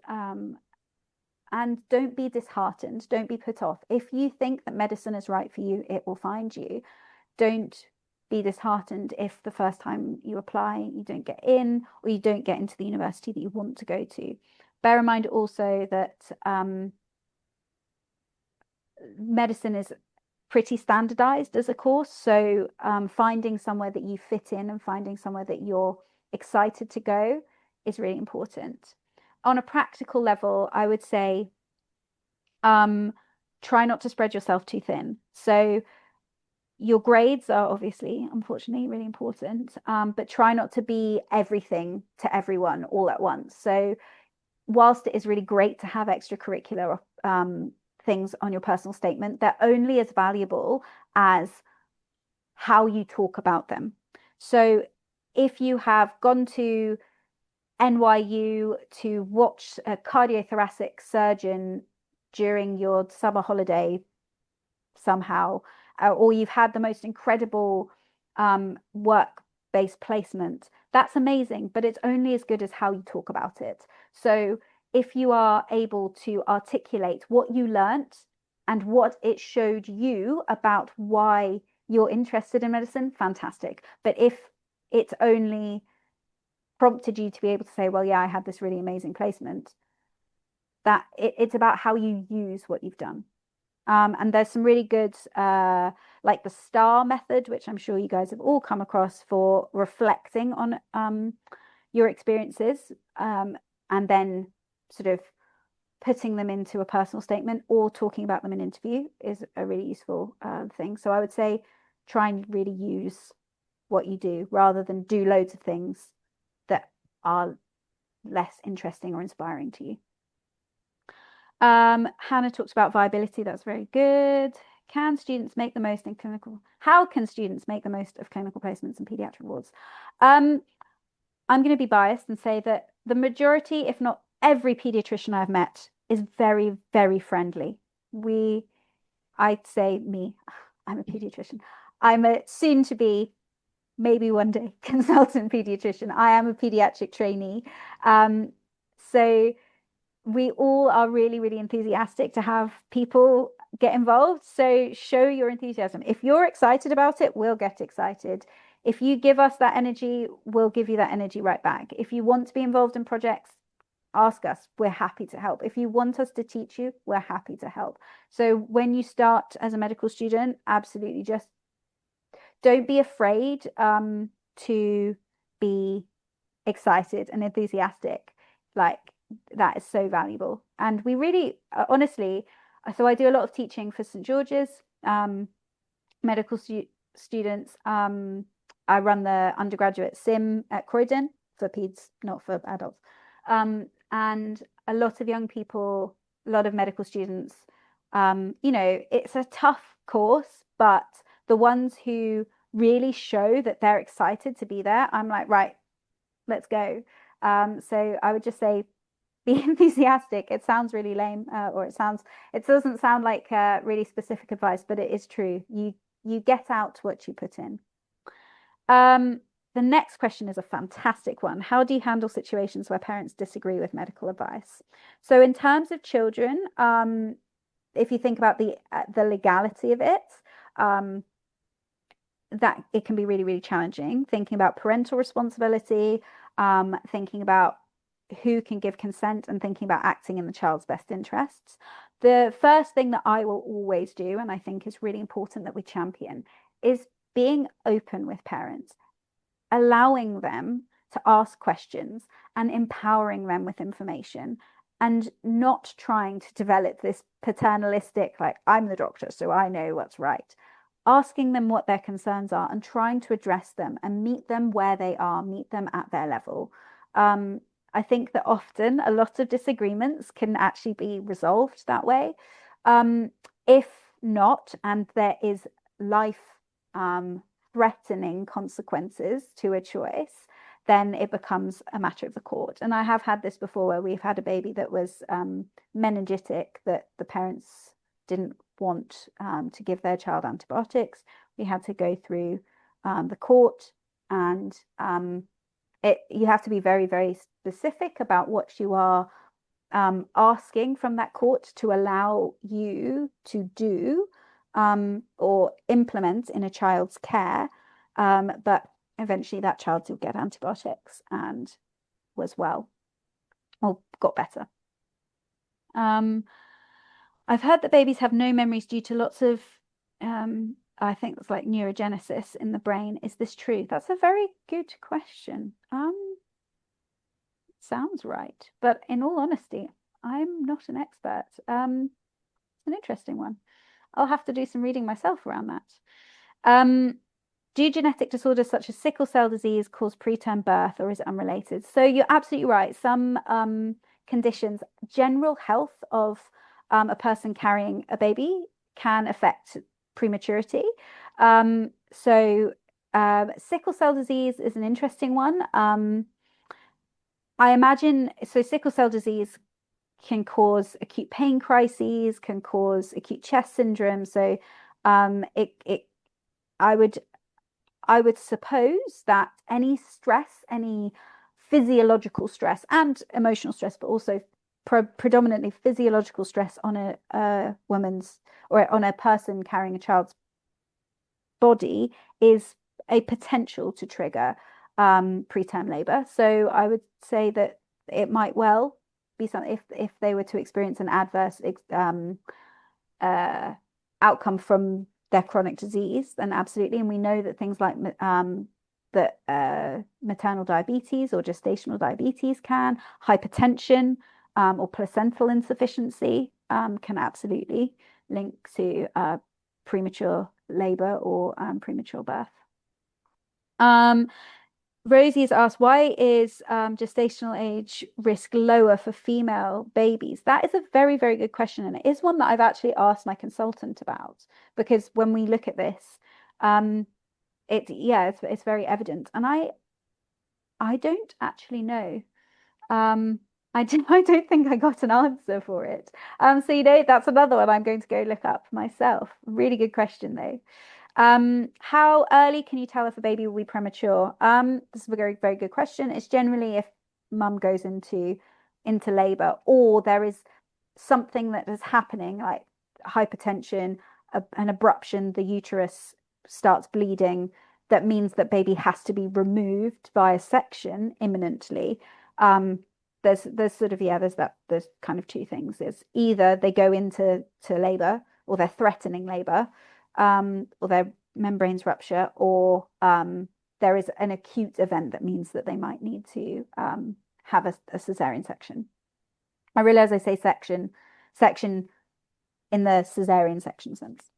And don't be disheartened, don't be put off. If you think that medicine is right for you, it will find you. Don't be disheartened if the first time you apply you don't get in or you don't get into the university that you want to go to. Bear in mind also that medicine is pretty standardized as a course, so finding somewhere that you fit in and finding somewhere that you're excited to go is really important. On a practical level, I would say try not to spread yourself too thin. So your grades are obviously, unfortunately, really important, but try not to be everything to everyone all at once. So whilst it is really great to have extracurricular things on your personal statement, they're only as valuable as how you talk about them. So if you have gone to NYU to watch a cardiothoracic surgeon during your summer holiday somehow, or you've had the most incredible work-based placement, that's amazing, but it's only as good as how you talk about it. So if you are able to articulate what you learnt and what it showed you about why you're interested in medicine, fantastic. But if it's only prompted you to be able to say, well, yeah, I had this really amazing placement, it's about how you use what you've done. And there's some really good, like the STAR method, which I'm sure you guys have all come across for reflecting on your experiences, and then sort of putting them into a personal statement or talking about them in interview is a really useful thing. So I would say try and really use what you do rather than do loads of things that are less interesting or inspiring to you. Hannah talks about viability. That's very good. Can students make the most in clinical? How can students make the most of clinical placements in pediatric wards? I'm going to be biased and say that the majority, if not every pediatrician I've met is very, very friendly. I'd say me, I'm a pediatrician. I'm a soon to be, maybe one day, consultant pediatrician. I am a pediatric trainee. So we all are really, really enthusiastic to have people get involved. So show your enthusiasm. If you're excited about it, we'll get excited. If you give us that energy, we'll give you that energy right back. If you want to be involved in projects, ask us. We're happy to help. If you want us to teach you, we're happy to help. So when you start as a medical student, absolutely just don't be afraid to be excited and enthusiastic. Like, that is so valuable. And we really, honestly, so I do a lot of teaching for St. George's medical students. I run the undergraduate sim at Croydon for peds, not for adults. And a lot of young people, a lot of medical students, it's a tough course, but the ones who really show that they're excited to be there, I'm like, right, let's go. So I would just say, be enthusiastic. It sounds really lame, or it doesn't sound like really specific advice, but it is true. You get out what you put in. The next question is a fantastic one. How do you handle situations where parents disagree with medical advice? So in terms of children, if you think about the legality of it, that it can be really, really challenging. Thinking about parental responsibility, thinking about who can give consent, and thinking about acting in the child's best interests. The first thing that I will always do, and I think is really important that we champion, is being open with parents, allowing them to ask questions and empowering them with information, and not trying to develop this paternalistic, like, I'm the doctor, so I know what's right. Asking them what their concerns are and trying to address them and meet them where they are, meet them at their level. I think that often a lot of disagreements can actually be resolved that way. If not, and there is life threatening consequences to a choice, then it becomes a matter of the court. And I have had this before, where we've had a baby that was meningitic, that the parents didn't want to give their child antibiotics. We had to go through the court, and you have to be very, very specific about what you are asking from that court to allow you to do or implement in a child's care. But eventually that child did get antibiotics and was well, or got better. I've heard that babies have no memories due to lots of, I think it's like neurogenesis in the brain. Is this true? That's a very good question. Sounds right. But in all honesty, I'm not an expert. It's an interesting one. I'll have to do some reading myself around that. Do genetic disorders such as sickle cell disease cause preterm birth, or is it unrelated? So you're absolutely right. Some conditions, general health of a person carrying a baby can affect prematurity. So sickle cell disease is an interesting one. I imagine, so sickle cell disease can cause acute pain crises, can cause acute chest syndrome. So it I would I would suppose that any stress, any physiological stress and emotional stress, but also predominantly physiological stress on a woman's or on a person carrying a child's body is a potential to trigger preterm labor. So I would say that it might well be something if they were to experience an adverse uh, outcome from their chronic disease, then absolutely. And we know that things like maternal diabetes or gestational diabetes can, hypertension or placental insufficiency can absolutely link to premature labor or premature birth. Um, Rosie has asked, why is gestational age risk lower for female babies? That is a very, very good question. And it is one that I've actually asked my consultant about, because when we look at this, it's very evident. And I don't actually know. I don't think I got an answer for it. So that's another one I'm going to go look up myself. Really good question though. How early can you tell if a baby will be premature? This is a very, very good question. It's generally if mum goes into labor or there is something that is happening, like hypertension, an abruption, the uterus starts bleeding, that means that baby has to be removed via section imminently. There's sort of there's kind of two things. There's either they go into labor or they're threatening labor, or their membranes rupture, or there is an acute event that means that they might need to have a cesarean section. I realize I say section in the cesarean section sense.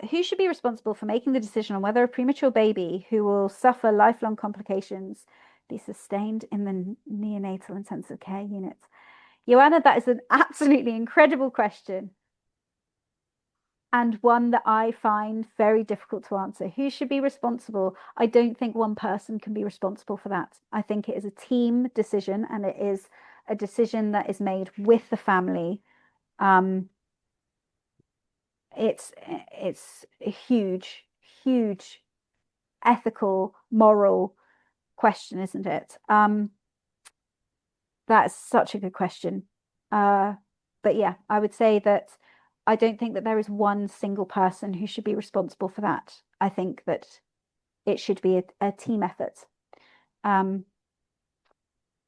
Who should be responsible for making the decision on whether a premature baby who will suffer lifelong complications be sustained in the neonatal intensive care unit? Joanna, that is an absolutely incredible question, and one that I find very difficult to answer. Who should be responsible? I don't think one person can be responsible for that. I think it is a team decision, and it is a decision that is made with the family. It's a huge, huge ethical, moral question, isn't it? That's such a good question. But yeah, I would say that I don't think that there is one single person who should be responsible for that. I think that it should be a team effort.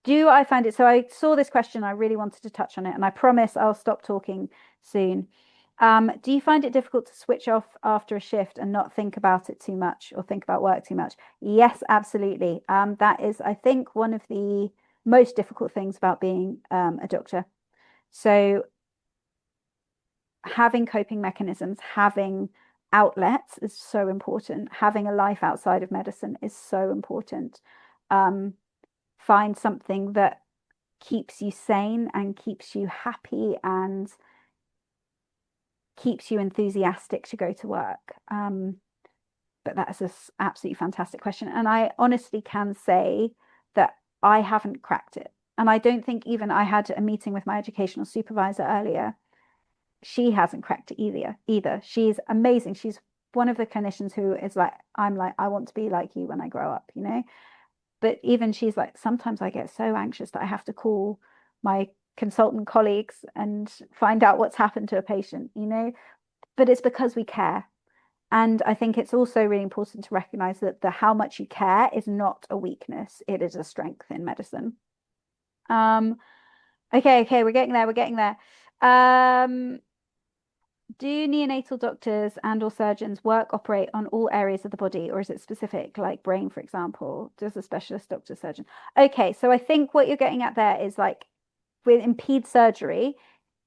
Do I find it? So I saw this question, I really wanted to touch on it, and I promise I'll stop talking soon. Do you find it difficult to switch off after a shift and not think about it too much or think about work too much? Yes, absolutely. That is, I think, one of the most difficult things about being a doctor. So having coping mechanisms, having outlets is so important. Having a life outside of medicine is so important. Find something that keeps you sane and keeps you happy and keeps you enthusiastic to go to work. But that's an absolutely fantastic question. And I honestly can say that I haven't cracked it. And I don't think even I had a meeting with my educational supervisor earlier. She hasn't cracked it either. She's amazing. She's one of the clinicians who is like, I'm like, I want to be like you when I grow up, But even she's like, sometimes I get so anxious that I have to call my consultant colleagues and find out what's happened to a patient, But it's because we care. And I think it's also really important to recognize that the how much you care is not a weakness, it is a strength in medicine. Okay, we're getting there. Do neonatal doctors and or surgeons operate on all areas of the body, or is it specific, like brain, for example? Does a specialist doctor surgeon? Okay, so I think what you're getting at there is like in ped surgery,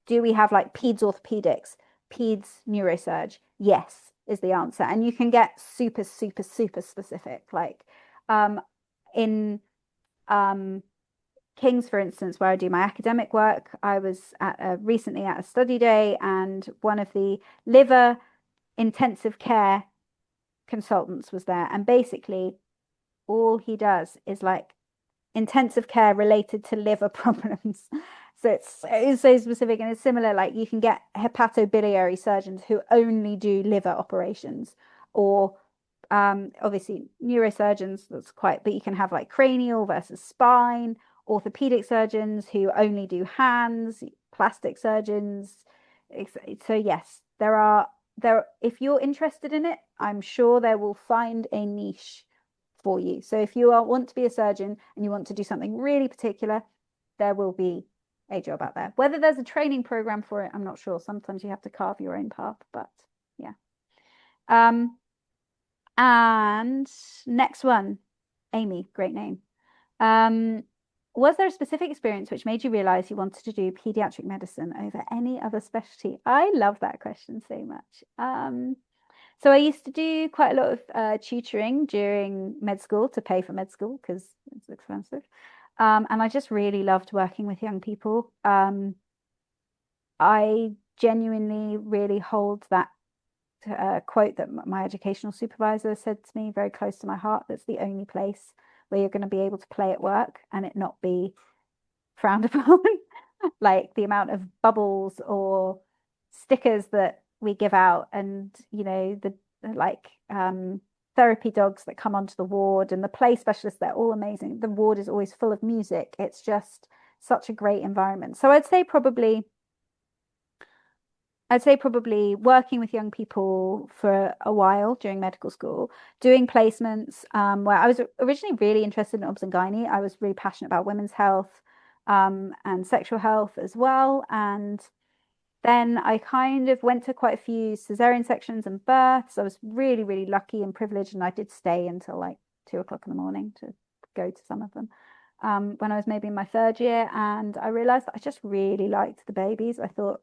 do we have like peds orthopedics, peds neurosurge? Yes, is the answer. And you can get super, super, super specific. Like in King's, for instance, where I do my academic work, I was recently at a study day, and one of the liver intensive care consultants was there. And basically, all he does is like intensive care related to liver problems. So it's so specific, and it's similar. Like you can get hepatobiliary surgeons who only do liver operations, or obviously neurosurgeons. That's quite, but you can have like cranial versus spine, orthopedic surgeons who only do hands, plastic surgeons. So yes, there. If you're interested in it, I'm sure they will find a niche for you. So if you want to be a surgeon and you want to do something really particular, there will be a job out there. Whether there's a training program for it, I'm not sure. Sometimes you have to carve your own path, but yeah. And next one, Amy, great name. Was there a specific experience which made you realize you wanted to do pediatric medicine over any other specialty? I love that question so much. So I used to do quite a lot of tutoring during med school to pay for med school because it's expensive. And I just really loved working with young people. I genuinely really hold that quote that my educational supervisor said to me, very close to my heart. That's the only place where you're going to be able to play at work and it not be frowned upon. Like the amount of bubbles or stickers that we give out, and the like therapy dogs that come onto the ward, and the play specialists, they're all amazing. The ward is always full of music. It's just such a great environment. So I'd say probably working with young people for a while during medical school, doing placements, where I was originally really interested in obs and gynae. I was really passionate about women's health, and sexual health as well. And then I kind of went to quite a few cesarean sections and births. I was really, really lucky and privileged, and I did stay until like 2 o'clock in the morning to go to some of them. When I was maybe in my third year, and I realized that I just really liked the babies. I thought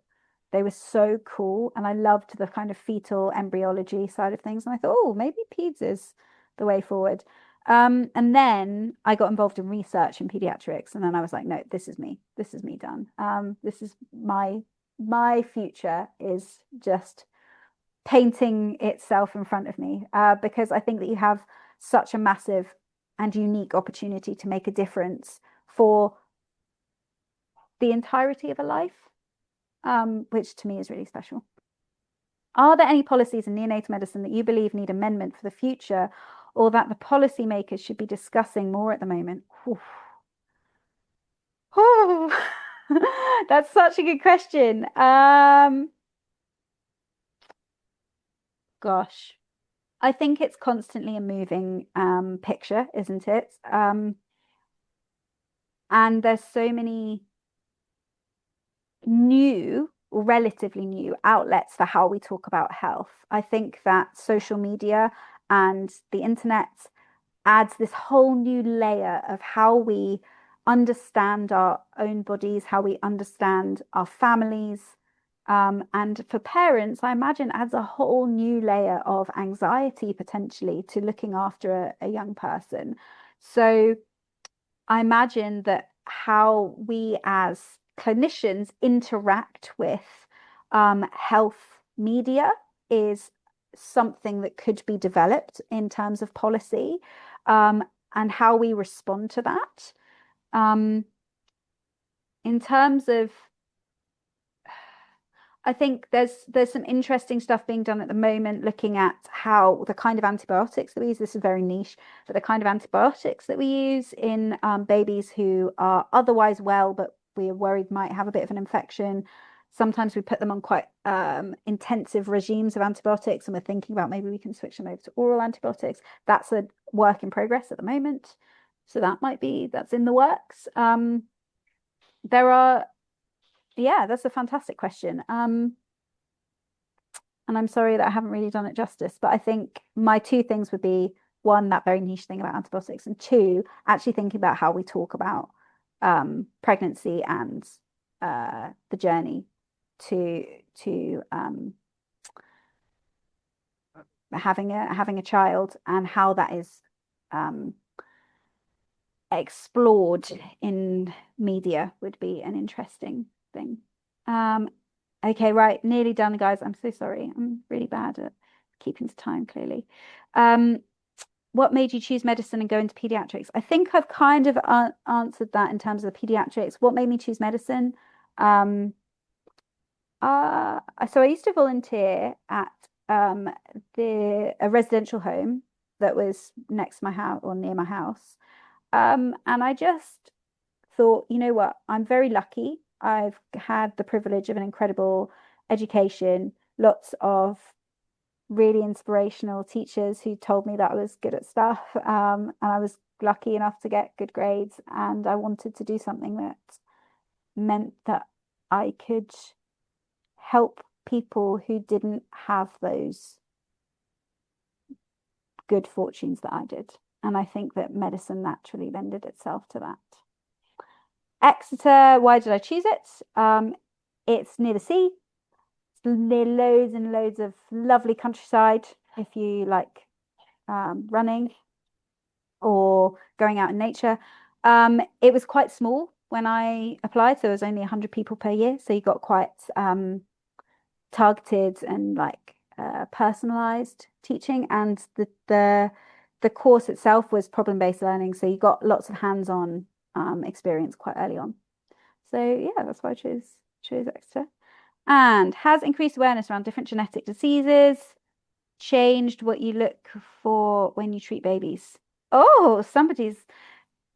they were so cool, and I loved the kind of fetal embryology side of things. And I thought, oh, maybe peds is the way forward. And then I got involved in research in pediatrics, and then I was like, no, this is me. This is me done. This is my future is just painting itself in front of me, because I think that you have such a massive and unique opportunity to make a difference for the entirety of a life, which to me is really special. Are there any policies in neonatal medicine that you believe need amendment for the future, or that the policymakers should be discussing more at the moment? Oh, that's such a good question. Gosh, I think it's constantly a moving picture, isn't it? And there's so many new, relatively new outlets for how we talk about health. I think that social media and the internet adds this whole new layer of how we understand our own bodies, how we understand our families. And for parents, I imagine adds a whole new layer of anxiety potentially to looking after a young person. So I imagine that how we as clinicians interact with health media is something that could be developed in terms of policy, and how we respond to that. In terms of, I think there's some interesting stuff being done at the moment, looking at how the kind of antibiotics that we use, this is very niche, but the kind of antibiotics that we use in babies who are otherwise well, but we are worried might have a bit of an infection. Sometimes we put them on quite intensive regimes of antibiotics, and we're thinking about maybe we can switch them over to oral antibiotics. That's a work in progress at the moment. So that's in the works. Yeah, that's a fantastic question. And I'm sorry that I haven't really done it justice, but I think my two things would be, one, that very niche thing about antibiotics, and two, actually thinking about how we talk about pregnancy and the journey to having a child, and how that is explored in media would be an interesting thing. Okay, right, nearly done, guys. I'm so sorry. I'm really bad at keeping to time, clearly. what made you choose medicine and go into pediatrics? I think I've kind of answered that in terms of the pediatrics. What made me choose medicine? Um, so I used to volunteer at a residential home that was next to my house or near my house. And I just thought, you know what, I'm very lucky. I've had the privilege of an incredible education, lots of really inspirational teachers who told me that I was good at stuff. And I was lucky enough to get good grades. And I wanted to do something that meant that I could help people who didn't have those good fortunes that I did. And I think that medicine naturally lended itself to that. Exeter, why did I choose it? It's near the sea. It's near loads and loads of lovely countryside if you like running or going out in nature. It was quite small when I applied, so there was only 100 people per year. So you got quite targeted and like personalized teaching, and the course itself was problem-based learning, so you got lots of hands-on experience quite early on. So yeah, that's why I chose Exeter. And has increased awareness around different genetic diseases changed what you look for when you treat babies? Oh, somebody's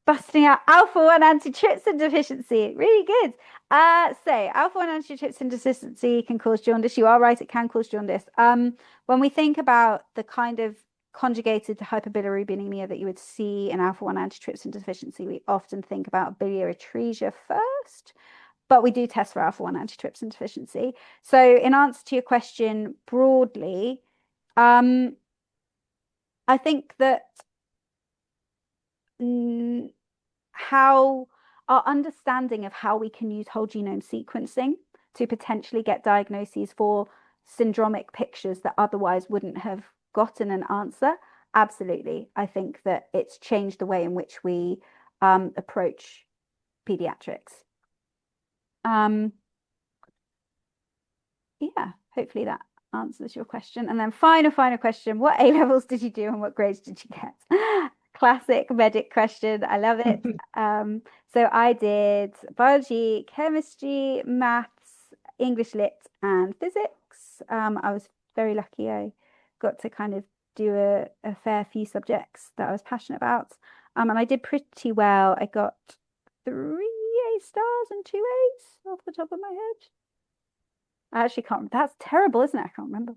busting out alpha-1 antitrypsin deficiency. Really good. So alpha-1 antitrypsin deficiency can cause jaundice. You are right, it can cause jaundice. When we think about the kind of conjugated hyperbilirubinemia that you would see in alpha-1 antitrypsin deficiency, we often think about biliary atresia first, but we do test for alpha-1 antitrypsin deficiency. So in answer to your question broadly, I think that how our understanding of how we can use whole genome sequencing to potentially get diagnoses for syndromic pictures that otherwise wouldn't have gotten an answer. Absolutely. I think that it's changed the way in which we approach pediatrics. Yeah, hopefully that answers your question. And then final question, what A levels did you do and what grades did you get? Classic medic question. I love it. So I did biology, chemistry, maths, English lit, and physics. I was very lucky. I got to kind of do a fair few subjects that I was passionate about. And I did pretty well. I got 3 A stars and 2 A's off the top of my head. I actually can't. That's terrible, isn't it? I can't remember.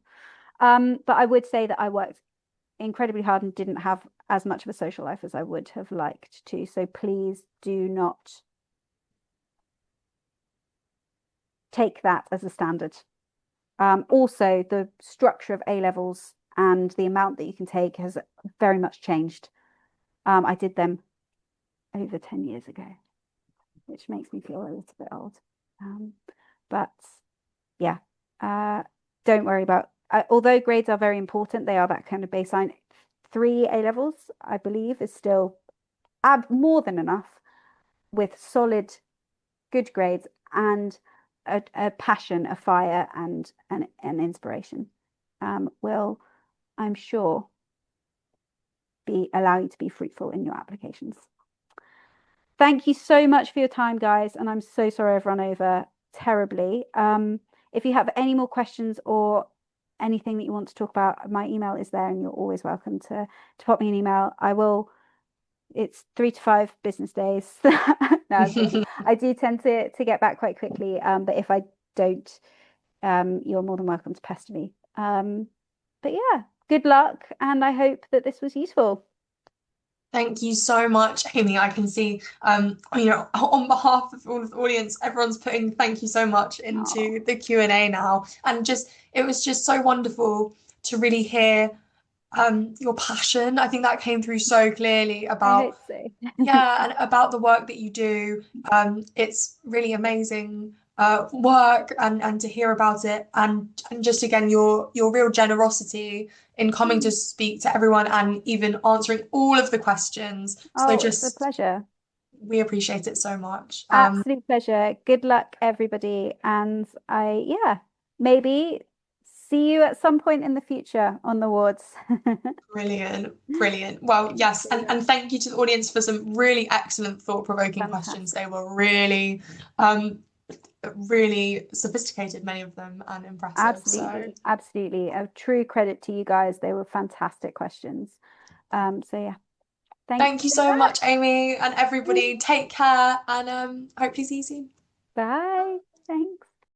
But I would say that I worked incredibly hard and didn't have as much of a social life as I would have liked to. So please do not take that as a standard. Also, the structure of A levels and the amount that you can take has very much changed. I did them over 10 years ago, which makes me feel a little bit old. But yeah, don't worry about, although grades are very important, they are that kind of baseline. 3 A levels, I believe, is still more than enough with solid, good grades and a passion, a fire, and an inspiration. Will, I'm sure, allow you to be fruitful in your applications. Thank you so much for your time, guys, and I'm so sorry I've run over terribly. If you have any more questions or anything that you want to talk about, my email is there and you're always welcome to pop me an email. It's 3 to 5 business days. No, I do tend to get back quite quickly. But if I don't, you're more than welcome to pester me. But yeah, good luck. And I hope that this was useful. Thank you so much, Amy. I can see, on behalf of all of the audience, everyone's putting thank you so much into the Q&A now. And it was just so wonderful to really hear your passion. I think that came through so clearly I about, hope so. yeah, and about the work that you do. It's really amazing work and to hear about it and just again your real generosity in coming to speak to everyone and even answering all of the questions. So Oh, it's a just pleasure. we appreciate it so much. Absolute pleasure. Good luck, everybody. And maybe see you at some point in the future on the wards. Brilliant, brilliant. Well, yes, and thank you to the audience for some really excellent thought-provoking questions. They Fantastic. were really, um, really sophisticated, many of them, and impressive. So Absolutely, absolutely. A true credit to you guys. They were fantastic questions. So yeah, thank thank you you so so much, much. Amy, and everybody. Take care, and hopefully see you soon. Bye.